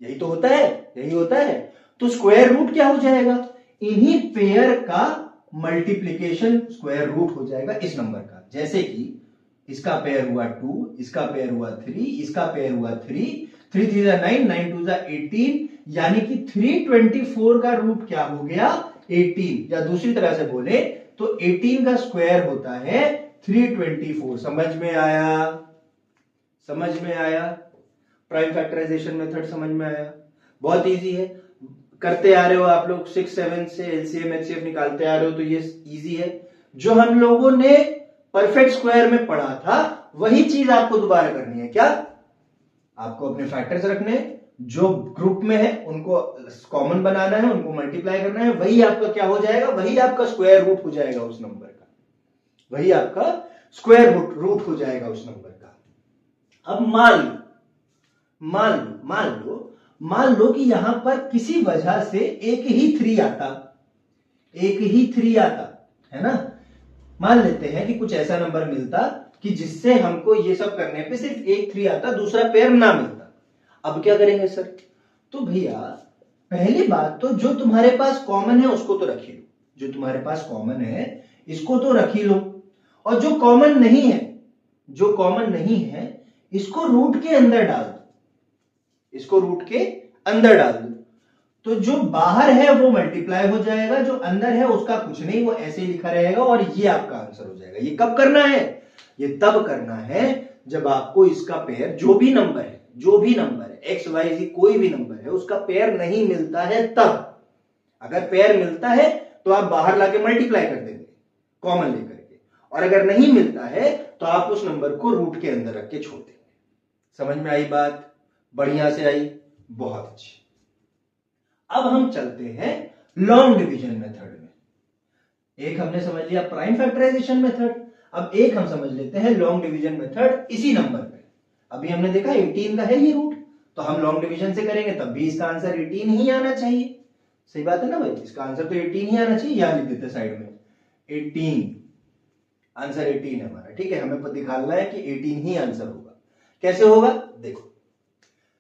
यही तो होता है, यही होता है। तो स्क्वायर रूट क्या हो जाएगा? इन्हीं पेयर का मल्टीप्लीकेशन स्क्वायर रूट हो जाएगा इस नंबर का। जैसे कि इसका पेयर हुआ 2, इसका पेयर हुआ 3, इसका पेयर हुआ 3, 3 3 जा 9, 9 2 जा 18, यानी कि 324 का रूट क्या हो गया? 18। या दूसरी तरह से बोले तो 18 का स्क्वायर होता है 324। समझ में आया? समझ में आया? प्राइम फैक्टराइजेशन मेथड समझ में आया? बहुत इजी है, करते आ रहे हो आप लोग, 6 7 से एलसीएम एचसीएफ निकालते आ रहे हो, तो ये इजी है। जो हम लोगों ने परफेक्ट स्क्वायर में पढ़ा था वही चीज आपको दोबारा करनी है। क्या? आपको अपने फैक्टर्स रखने, जो ग्रुप में है उनको कॉमन बनाना है, उनको मल्टीप्लाई करना है, वही आपका क्या हो जाएगा? वही आपका स्क्वायर रूट हो जाएगा उस नंबर का, वही आपका स्क्वायर रूट हो जाएगा उस नंबर का। अब मान लो कि यहां पर किसी वजह से एक ही 3 आता, है ना। मान लेते हैं कि कुछ ऐसा नंबर मिलता कि जिससे हमको ये सब करने पे सिर्फ एक 3 आता, दूसरा पेयर ना मिलता। अब क्या करेंगे सर? तो भैया पहली बात तो जो तुम्हारे पास कॉमन है उसको तो रख ही लो, जो तुम्हारे पास कॉमन है इसको तो रख ही लो, और जो कॉमन नहीं है, जो कॉमन नहीं है इसको रूट के अंदर डाल दो, इसको रूट के अंदर डाल दो। तो जो बाहर है वो मल्टीप्लाई हो जाएगा, जो अंदर है उसका कुछ नहीं, वो ऐसे ही लिखा रहेगा और ये आपका आंसर हो जाएगा। ये कब करना है? ये तब करना है जब आपको इसका पेयर, जो भी नंबर है, जो भी नंबर है, एक्स वाई जी कोई भी नंबर है, उसका पेयर नहीं मिलता है तब। अगर पेयर मिलता है तो आप बाहर लाके मल्टीप्लाई कर देंगे कॉमन लेकर के, और अगर नहीं मिलता है तो आप उस नंबर को रूट के अंदर रख के छोड़ देंगे। समझ में आई बात? बढ़िया से आई, बहुत अच्छी। अब हम चलते हैं लॉन्ग डिवीजन मेथड में। एक हमने समझ लिया प्राइम फैक्टराइजेशन मेथड, अब एक हम समझ लेते हैं लॉन्ग डिवीजन मेथड इसी नंबर पे। अभी हमने देखा 18 का है ये रूट, तो हम लॉन्ग डिवीजन से करेंगे तब भी इसका आंसर 18 ही आना चाहिए। सही बात है ना भाई? इसका आंसर तो 18 ही आना चाहिए। यहां लिख देते साइड में 18, आंसर 18 है हमारा। ठीक है, हमें दिखाना है कि 18 ही आंसर होगा। कैसे होगा? देखो,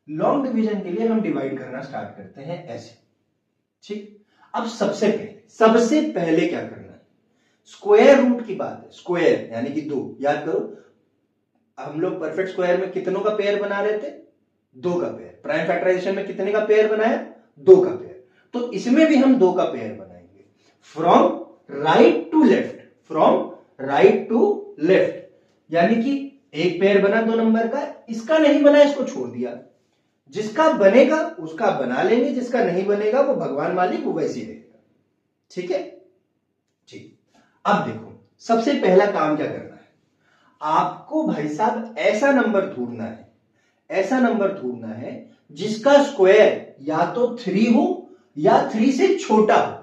लॉन्ग डिवीजन के लिए हम डिवाइड करना स्टार्ट करते हैं ऐसे। ठीक, अब सबसे पहले क्या करना है? स्क्वायर रूट की बात है। स्क्वायर यानी कि 2। याद करो, हम लोग परफेक्ट स्क्वायर में कितनों का पेयर बना रहे थे? 2 का पेयर। प्राइम फैक्टराइजेशन में कितने का पेयर बनाया? 2 का पेयर। तो इसमें भी हम 2 का पेयर बनाएंगे। From right to left, from right to left, यानी कि एक पेयर बना 2 नंबर का, इसका नहीं बना, इसको छोड़ दिया। जिसका बनेगा उसका बना लेंगे, जिसका नहीं बनेगा वो भगवान मालिक, वो वैसे ही रहेगा। ठीक है? ठीक। अब देखो, सबसे पहला काम क्या करना है? आपको भाई साहब ऐसा नंबर ढूंढना है, ऐसा नंबर ढूंढना है जिसका स्क्वायर या तो 3 हो या 3 से छोटा हो,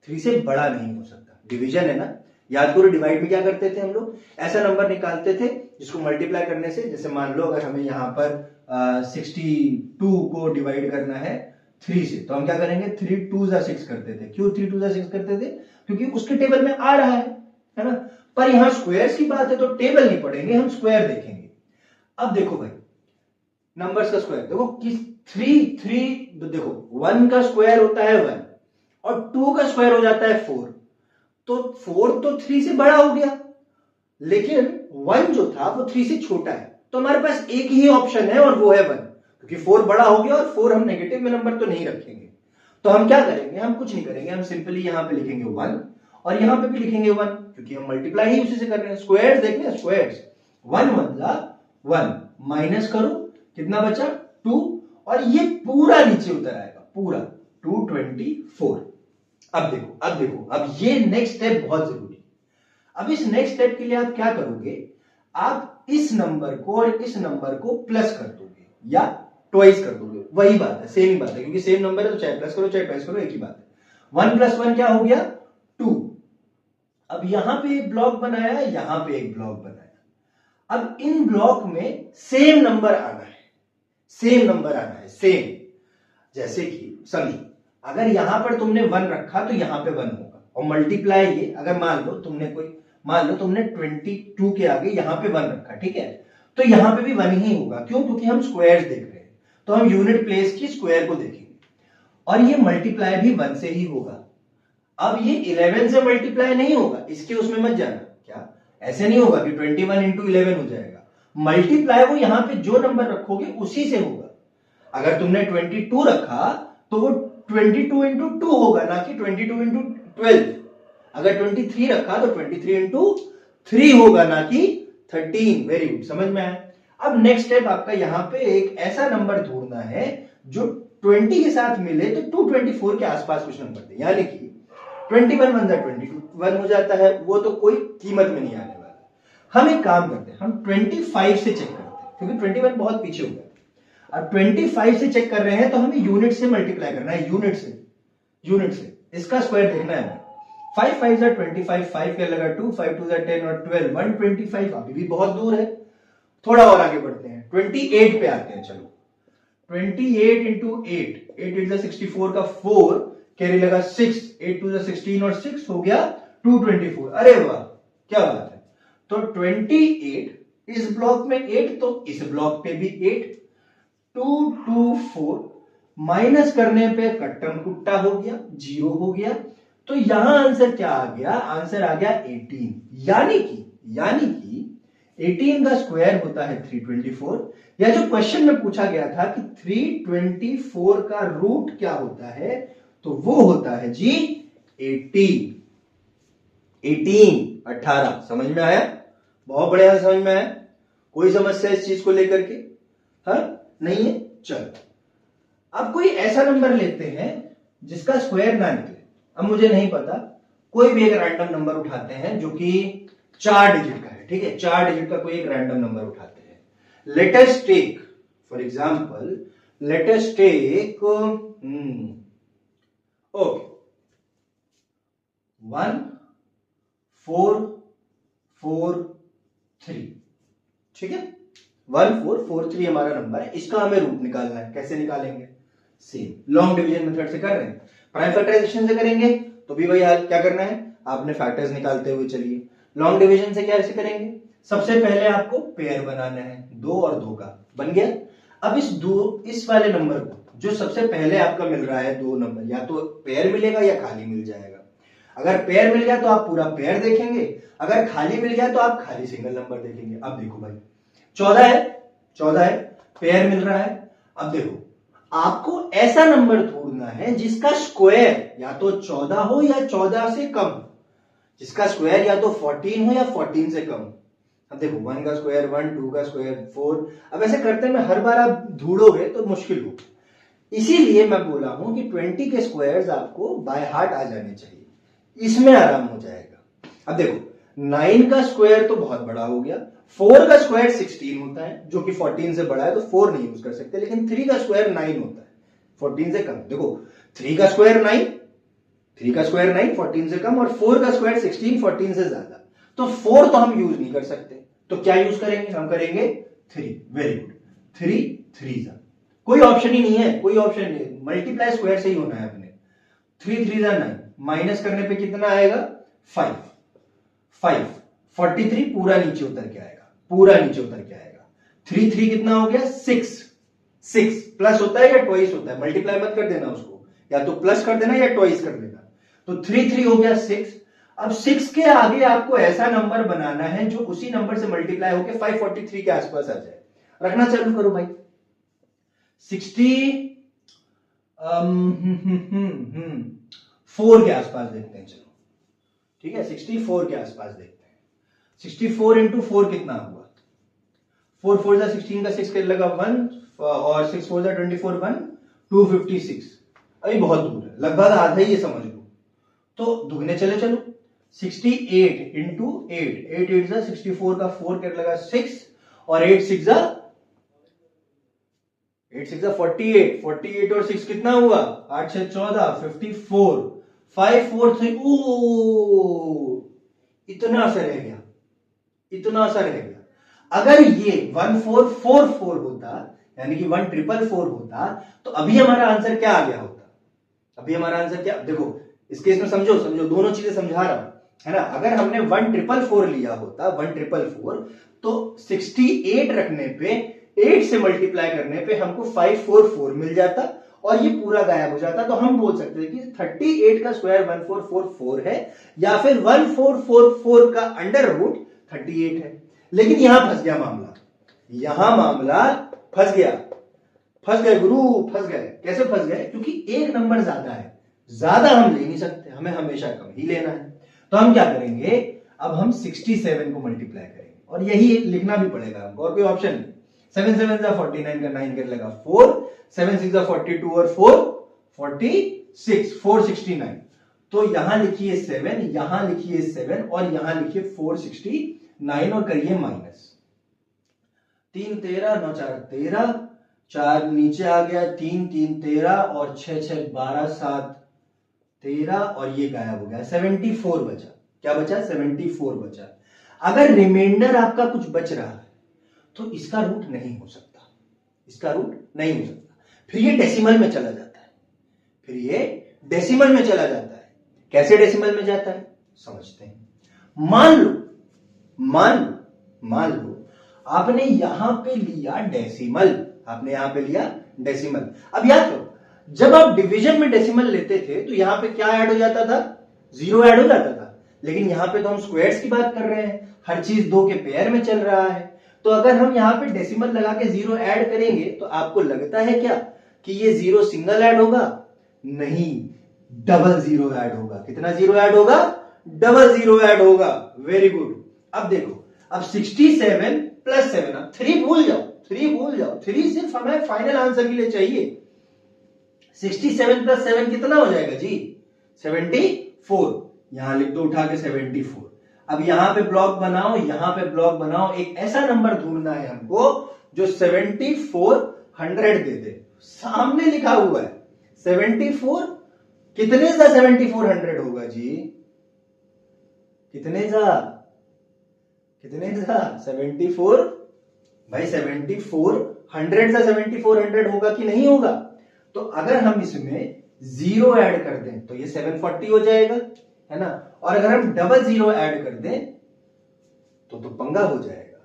3 से बड़ा नहीं हो सकता। डिवीजन है ना, याद करो डिवाइड में क्या करते थे हम लोग? ऐसा नंबर निकालते थे जिसको मल्टीप्लाई करने से, जैसे मान लो अगर हमें यहां पर 62 को डिवाइड करना है 3 से, तो हम क्या करेंगे? 3 2 6 करते थे। क्यों 3 2 6 करते थे? क्योंकि उसके टेबल में आ रहा है ना। पर यहां स्क्वायर्स की बात है तो टेबल नहीं पढ़ेंगे, हम स्क्वायर देखेंगे। अब देखो भाई, नंबर्स का स्क्वायर देखो कि 3 देखो 1 का स्क्वायर होता है 1 और 2 का स्क्वायर हो जाता है 4। तो 4 तो 3 से बड़ा हो गया, लेकिन 1 जो था वो 3 से छोटा है। तो हमारे पास एक ही ऑप्शन है और वो है 1, क्योंकि 4 बड़ा हो गया और 4 हम नेगेटिव में नंबर तो नहीं रखेंगे। तो हम क्या करेंगे? हम कुछ नहीं करेंगे, हम सिंपली यहां पे लिखेंगे 1 और यहां पे भी लिखेंगे 1, क्योंकि हम मल्टीप्लाई ही उसी से कर रहे हैं। स्क्वायर्स देखने, स्क्वायर्स 1 1 1 माइनस करो, कितना बचा? 2, और ये पूरा नीचे उतर आएगा, पूरा 224। अब देखो, अब ये नेक्स्ट स्टेप बहुत जरूरी है। अब इस नेक्स्ट स्टेप के लिए आप क्या करोगे? आप इस नंबर को और इस नंबर को प्लस कर दोगे या ट्वाइस कर दोगे। वही बात है, सेम ही बात है, क्योंकि सेम नंबर है तो चाहे प्लस करो चाहे ट्वाइस करो, एक ही बात है। 1 + 1 क्या हो गया? 2। अब यहां पे एक ब्लॉक बनाया, यहां पे एक ब्लॉक बनाया। अब इन ब्लॉक में सेम नंबर आना है, सेम नंबर आना है, सेम। जैसे कि समझो, अगर यहां पर तुमने 1 रखा तो यहां पे 1 होगा, और मल्टीप्लाई ये, अगर मान लो तुमने 22 के आगे यहां पे 1 रखा, ठीक है, तो यहां पे भी 1 ही होगा। क्यों? क्योंकि हम स्क्वायर्स देख रहे हैं, तो हम यूनिट प्लेस की स्क्वायर को देखेंगे, और ये मल्टीप्लाई भी 1 से ही होगा। अब ये 11 से मल्टीप्लाई नहीं होगा, इसके उसमें मत जाना। क्या ऐसे नहीं होगा कि 21 × 11 हो जाएगा? मल्टीप्लाई वो यहां पे जो नंबर रखोगे उसी से होगा। अगर तुमने 22 रखा तो वो 22 × 2 होगा, ना कि 22 × 12। अगर 23 रखा तो 23 × 3 होगा, ना कि 13। वेरी गुड, समझ में आया? अब नेक्स्ट स्टेप आपका यहां पे एक ऐसा नंबर ढूंढना है जो 20 के साथ मिले तो 224 के आसपास कुछ नंबर दे, यानी कि 21 1 22 हो जाता है, वो तो कोई कीमत में नहीं आने वाला। हम एक काम करते हैं, हम 25 से चेक करते हैं, क्योंकि 21 बहुत पीछे हो गया। अब 25 से चेक कर रहे हैं तो हमें यूनिट से मल्टीप्लाई करना है, यूनिट से इसका स्क्वायर देखना है। 5 5 25, 5 क्या लगा 2, 5 2 10 और 12, 125। अभी भी बहुत दूर है, थोड़ा और आगे बढ़ते हैं, 28 पे आते हैं। चलो 28 × 8, 8 8 64 का 4 कैरी लगा 6, 8 2 16 और 6 हो गया 224। अरे वाह, क्या बात है। तो 28 इस ब्लॉक में 8, तो इस ब्लॉक पे भी 8, 2 2 4 माइनस करने पे कट्टम कुट्टा हो गया, 0 हो गया। तो यहां आंसर क्या आ गया, आंसर आ गया 18। यानी कि 18 का स्क्वायर होता है 324, या जो क्वेश्चन में पूछा गया था कि 324 का रूट क्या होता है, तो वो होता है जी 18। समझ में आया, बहुत बढ़िया समझ में आया। कोई समस्या इस चीज को लेकर के नहीं है। चलो अब कोई ऐसा नंबर लेते हैं जिसका स्क्वायर ना निकले। अब मुझे नहीं पता, कोई भी एक रैंडम नंबर उठाते हैं जो कि 4 डिजिट का है, ठीक है, 4 डिजिट का कोई एक रैंडम नंबर उठाते हैं। Let us take for example, let us take okay 1 4 4 3, ठीक है, 1 4 4 3 हमारा नंबर है। इसका हमें रूट निकालना है। कैसे निकालेंगे, सेम लॉन्ग डिवीजन मेथड से कर रहे हैं। प्राइम फैक्टराइजेशन से करेंगे तो भी वही हाल, क्या करना है, आपने फैक्टर्स निकालते हुए चलिए। लॉन्ग डिवीजन से कैसे करेंगे, सबसे पहले आपको पेयर बनाना है, 2 और 2 का बन गया। अब इस वाले नंबर को जो सबसे पहले आपका मिल रहा है 2 नंबर, या तो पेयर मिलेगा या खाली मिल जाएगा। अगर पेयर मिल गया तो आप पूरा पेयर देखेंगे, अगर खाली मिल गया तो आप खाली सिंगल नंबर देखेंगे। अब देखो भाई 14 है, पेयर मिल रहा है। अब देखो आपको ऐसा नंबर ढूंढना है जिसका स्क्वायर या तो 14 हो या 14 से कम, जिसका स्क्वायर या तो 14 हो या 14 से कम। अब देखो 1 का स्क्वायर 1, 2 का स्क्वायर 4। अब ऐसे करते में हर बार आप ढूंढोगे तो मुश्किल हो, इसीलिए मैं बोला हूं कि 20 के स्क्वायर्स आपको बाय हार्ट आ जाने चाहिए, इसमें आराम हो जाएगा। अब देखो 9 का स्क्वायर तो बहुत बड़ा हो गया, 4 का स्क्वायर 16 होता है जो कि 14 से बड़ा है, तो 4 नहीं यूज कर सकते, लेकिन 3 का स्क्वायर 9 होता है 14 से कम। देखो 3 का स्क्वायर 9, 14 से कम, और 4 का स्क्वायर 16, 14 से ज्यादा। तो 4 तो हम यूज नहीं कर सकते, तो क्या यूज करेंगे, हम करेंगे 3। वेरी गुड, 3 जा, कोई ऑप्शन ही नहीं है, कोई ऑप्शन नहीं, मल्टीप्लाई स्क्वायर से ही होना है अपने। 3 जा 9, माइनस करने पे कितना आएगा 5, 43 पूरा नीचे उतर के आएगा, पूरा नीचे उतर के आएगा। 3 कितना हो गया 6 प्लस होता है या ट्वाइस होता है, मल्टीप्लाई मत कर देना उसको, या तो प्लस कर देना या ट्वाइस कर देना। तो 3 हो गया 6। अब 6 के आगे आपको ऐसा नंबर बनाना है जो उसी नंबर से मल्टीप्लाई होकर 543 के आसपास आ जाए। रखना चालू करो भाई, 64 के आसपास देखते हैं, चलो ठीक है, 64 के आसपास देखते हैं। 64 इंटू 4 कितना हुआ, 4 4 जा 16 का 6 के लगा 1, और 6 4 जा 24 1, 256। अभी बहुत दूर है, लगभग आधा ही ये समझ लो। तो दुगने चले चलो, 68 इंटू 8, 8 8 जा 64 का 4 के लगा 6, और 8 6 जा 48, 48 और 6 कितना हुआ 8 6 14, 54, 5 4 3। इतना सा रह गया, इतना सा रह गया। अगर ये 1444 होता, यानी कि 1444 होता, तो अभी हमारा आंसर क्या आ गया होता, अभी हमारा आंसर क्या, देखो इस केस में समझो दोनों चीजें समझा रहा हूं, है ना। अगर हमने 1444 लिया होता, 1444, तो 68 रखने पे 8 से मल्टीप्लाई करने पे हमको 544 मिल जाता, और ये पूरा गायब हो जाता। तो हम बोल सकते हैं कि 38 का स्क्वायर 1444 है, या फिर 1444 का अंडर रूट 38 है। लेकिन यहां फंस गया मामला, यहां मामला फंस गया गुरु, फंस गए। कैसे फंस गए, क्योंकि एक नंबर ज्यादा है, ज्यादा हम ले नहीं सकते, हमें हमेशा कम ही लेना है। तो हम क्या करेंगे, अब हम 67 को मल्टीप्लाई करेंगे, और यही लिखना भी पड़ेगा हमको, और कोई ऑप्शन नहीं। 7 7 जा 49 का 9 कर लगा 4, 7 6 जा 42 और 4 46, 469। तो यहां लिखिए 7, यहां लिखिए 7, और यहां लिखिए 469, और करिए माइनस। 3 13 9 4 13, 4 नीचे आ गया, 3 3 13, और 6 6 12 7 13, और ये गायब हो गया, 74 बचा। क्या बचा, 74 बचा। अगर रिमाइंडर आपका कुछ बच रहा है तो इसका रूट नहीं हो सकता, इसका रूट नहीं हो सकता, फिर ये डेसिमल में चला जाता है, फिर ये डेसिमल में चला जाता है। कैसे डेसिमल में जाता है समझते हैं। मान लो मान लो आपने यहां पे लिया डेसिमल, अब याद करो जब आप डिवीजन में डेसिमल लेते थे तो यहां पे क्या ऐड हो जाता था, 0 ऐड हो जाता था। लेकिन यहां पे तो हम स्क्वायर्स की बात कर रहे हैं, हर चीज 2 के पेयर में चल रहा है। तो अगर हम यहां पे डेसिमल लगा के 0 ऐड करेंगे तो आपको लगता है क्या कि ये 0 सिंगल ऐड होगा? नहीं, डबल 0 ऐड होगा। कितना 0 ऐड होगा? डबल 0 ऐड होगा। Very good. अब देखो, अब 67 प्लस 7, अब 3 भूल जाओ, 3 सिर्फ हमें फाइनल आंसर के लिए चाहिए। 67 प्लस 7 कितना हो जाएगा जी? 74। यहां लिख दो उठा के 74। अब यहां पे ब्लॉक बनाओ, यहां पे ब्लॉक बनाओ, एक ऐसा नंबर ढूंढना है हमको जो 7400 दे दे। सामने लिखा हुआ है 74, कितने सा 7400 होगा जी? कितने सा 74 भाई, 7400 सा 7400 होगा कि नहीं होगा? तो अगर हम इसमें 0 ऐड कर दें तो ये 740 हो जाएगा, है ना। और अगर हम डबल 0 ऐड कर दें तो पंगा हो जाएगा।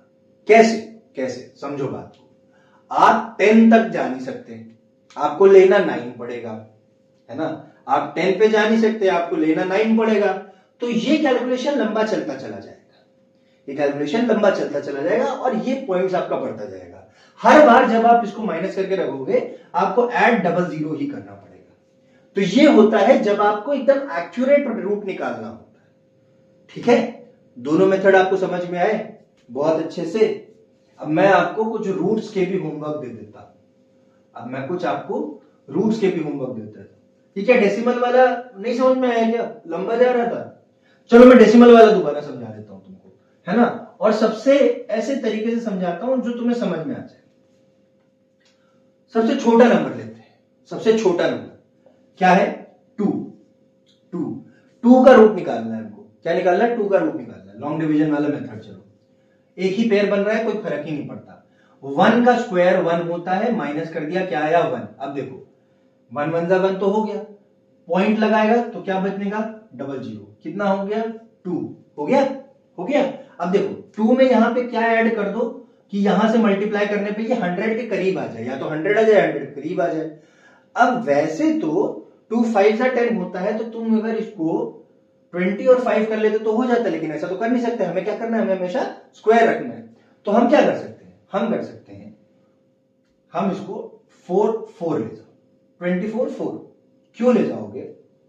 कैसे समझो बात को। आप 10 तक जा नहीं सकते, आपको लेना 9 पड़ेगा, है ना। आप 10 पे जा नहीं सकते, आपको लेना 9 पड़ेगा। तो ये कैलकुलेशन लंबा चलता चला जाएगा, और ये पॉइंट्स आपका बढ़ता जाएगा। हर बार जब आप इसको माइनस करके रखोगे आपको ऐड डबल 0 ही करना पड़ेगा। तो ये होता है जब आपको एकदम एक्यूरेट रूट निकालना होता है। ठीक है, दोनों मेथड आपको समझ में आए बहुत अच्छे से। अब मैं आपको कुछ रूट्स के भी होमवर्क दे देता ठीक है। डेसिमल वाला नहीं समझ में आया क्या? लंबा जा रहा था। चलो मैं डेसिमल वाला दोबारा समझा देता हूं तुमको, है ना। और सबसे ऐसे तरीके से समझाता हूं जो तुम्हें समझ में आ जाए। सबसे छोटा नंबर लेते हैं। सबसे छोटा नंबर क्या है? 2 का रूट निकालना है हमको। क्या निकालना है? 2 का रूट निकालना है। लॉन्ग डिवीजन वाला मेथड। चलो, एक ही पेयर बन रहा है, कोई फर्क ही नहीं पड़ता। 1 का स्क्वायर 1 होता है, माइनस कर दिया, क्या आया? 1। अब देखो 1 1 जा 1 तो हो गया, पॉइंट लगाएगा तो क्या बचनेगा? डबल 0। कितना हो गया? 2 हो गया। अब देखो 2 में यहां पे क्या ऐड कर दो कि यहां से मल्टीप्लाई करने पे ये 100 के करीब आ जाए, या तो 100 आ जाए, 100 के करीब आ जाए। अब वैसे तो 2 5 10 होता है, तो तुम अगर इसको 20 और 5 कर लेते तो हो जाता, लेकिन ऐसा तो कर नहीं सकते। हमें क्या करना है? हमें हमेशा स्क्वायर रखना है। तो हम क्या कर सकते हैं? हम इसको 4 ले जाओ। 24 4 क्यों ले जाओगे?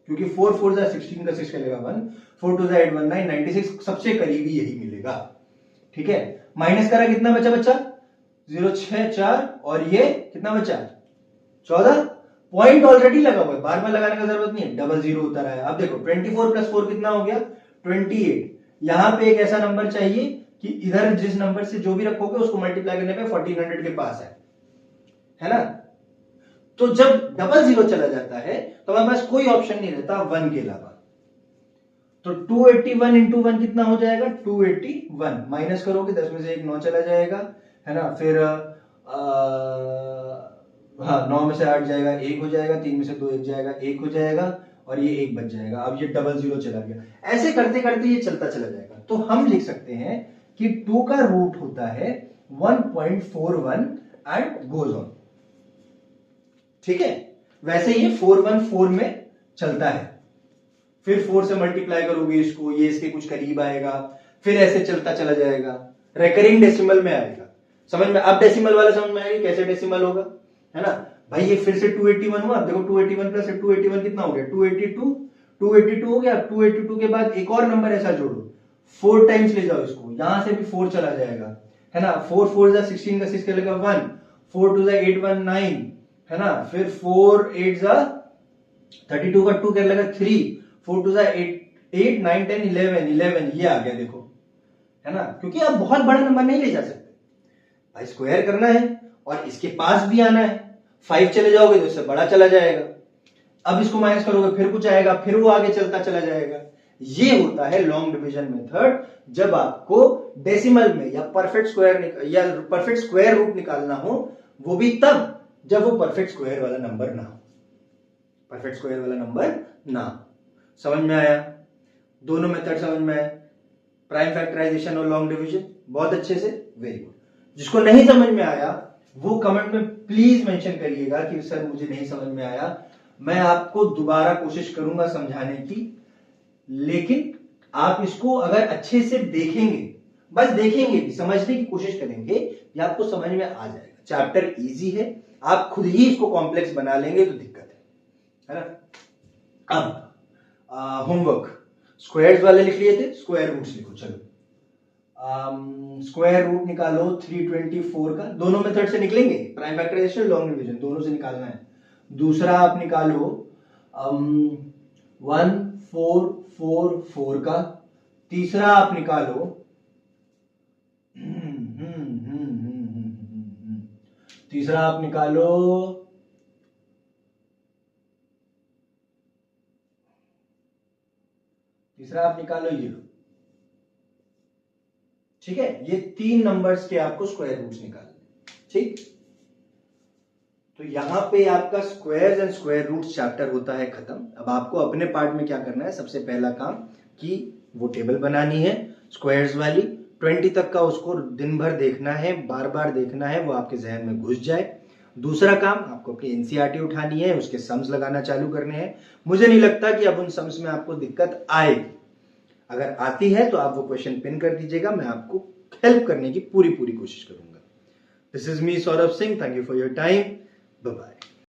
क्योंकि 4 4 16 का 6 चलेगा 1, 4 2 8 1 9 96, सबसे करीबी यही मिलेगा। ठीक है, माइनस करा, कितना बचा? 0 6 4, और ये कितना बचा? 14। पॉइंट ऑलरेडी लगा हुआ है, बार बार लगाने का जरूरत नहीं है, डबल 0 होता रहा है। अब देखो 24 प्लस 4 कितना हो गया? 28। यहां पे एक ऐसा नंबर चाहिए कि इधर जिस नंबर से जो भी रखोगे उसको मल्टीप्लाई करने पे 1400 के पास है ना। तो जब डबल 0 चला जाता है तो हमारे पास कोई ऑप्शन नहीं रहता 1 के अलावा। तो 281 इंटू 1 कितना हो जाएगा? 281। माइनस करोगे 10 में से 1 9 चला जाएगा, है ना। फिर 9 में से 8 जाएगा, 1 हो जाएगा। 3 में से 2 1 जाएगा, 1 हो जाएगा, और ये 1 बच जाएगा। अब ये डबल 0 चला गया। ऐसे करते करते ये चलता चला जाएगा। तो हम लिख सकते हैं कि 2 का रूट होता है 1.41 एंड गोज ऑन। ठीक है, वैसे ये 414 में चलता है। फिर 4 से मल्टीप्लाई करोगे इसको, ये इसके कुछ करीब आएगा, फिर ऐसे चलता चला जाएगा, रेकरिंग डेसिमल में आएगा। समझ में? अब डेसिमल वाला समझ में आएगा कैसे डेसिमल होगा, है ना भाई। ये फिर से 281 हुआ। देखो 281 प्लस 281 कितना हो गया? 282 हो गया। 282 के बाद एक और नंबर ऐसा जोड़ो, 4 टाइम्स ले जाओ इसको, यहां से भी 4 चला जाएगा, है ना। 4 4 जा 16 का 6 चलेगा 1, 4 2 जा 8 1 9, है ना। फिर 4 8 जा 32 का 2 क्या लगा 3, 4 2 जा 8 9 10 11, ये आ गया देखो, है ना। क्योंकि आप बहुत बड़ा नंबर नहीं ले जा सकते भाई, स्क्वायर करना है और इसके पास भी आना है। 5 चले जाओगे तो इससे बड़ा चला जाएगा। अब इसको माइनस करोगे फिर कुछ आएगा, फिर वो आगे चलता चला जाएगा। ये होता है लॉन्ग डिवीजन मेथड, जब आपको डेसिमल में या परफेक्ट स्क्वायर रूट निकालना हो, वो भी तब जब वो परफेक्ट स्क्वायर वाला नंबर ना हो। समझ में आया? दोनों मेथड समझ में आए? प्राइम फैक्टराइजेशन और लॉन्ग डिवीजन बहुत अच्छे से, वेरी गुड। जिसको नहीं समझ में आया वो कमेंट में प्लीज मेंशन करिएगा कि सर मुझे नहीं समझ में आया, मैं आपको दोबारा कोशिश करूंगा समझाने की। लेकिन आप इसको अगर अच्छे से देखेंगे, बस देखेंगे भी, समझने की कोशिश करेंगे, ये आपको समझ में आ जाएगा। चैप्टर इजी है, आप खुद ही इसको कॉम्प्लेक्स बना लेंगे तो दिक्कत है ना। अब होमवर्क स्क्वायर्स वाले लिख लिए थे, स्क्वायर रूट्स लिखो। चलो स्क्वायर रूट निकालो 324 का, दोनों मेथड से निकलेंगे, प्राइम फैक्टराइजेशन लॉन्ग डिवीजन दोनों से निकालना है। दूसरा आप निकालो 1444 का। तीसरा आप निकालो तीसरा आप निकालो ये लो, ठीक है। ये 3 नंबर्स के आपको स्क्वायर रूट्स निकालने, ठीक। तो यहां पे आपका squares and square roots chapter होता है खत्म। अब आपको अपने पार्ट में क्या करना है, सबसे पहला काम कि वो टेबल बनानी है स्क्वायर्स वाली, 20 तक का उसको दिन भर देखना है, बार बार देखना है, वो आपके जहन में घुस जाए। दूसरा काम आपको अपनी एनसीईआरटी उठानी है, उसके सम्स लगाना चालू करने हैं। मुझे नहीं लगता कि अब उन सम्स में आपको दिक्कत आएगी, अगर आती है तो आप वो क्वेश्चन पिन कर दीजिएगा, मैं आपको हेल्प करने की पूरी कोशिश करूंगा। This is me Saurabh Singh, thank you for your time, bye bye.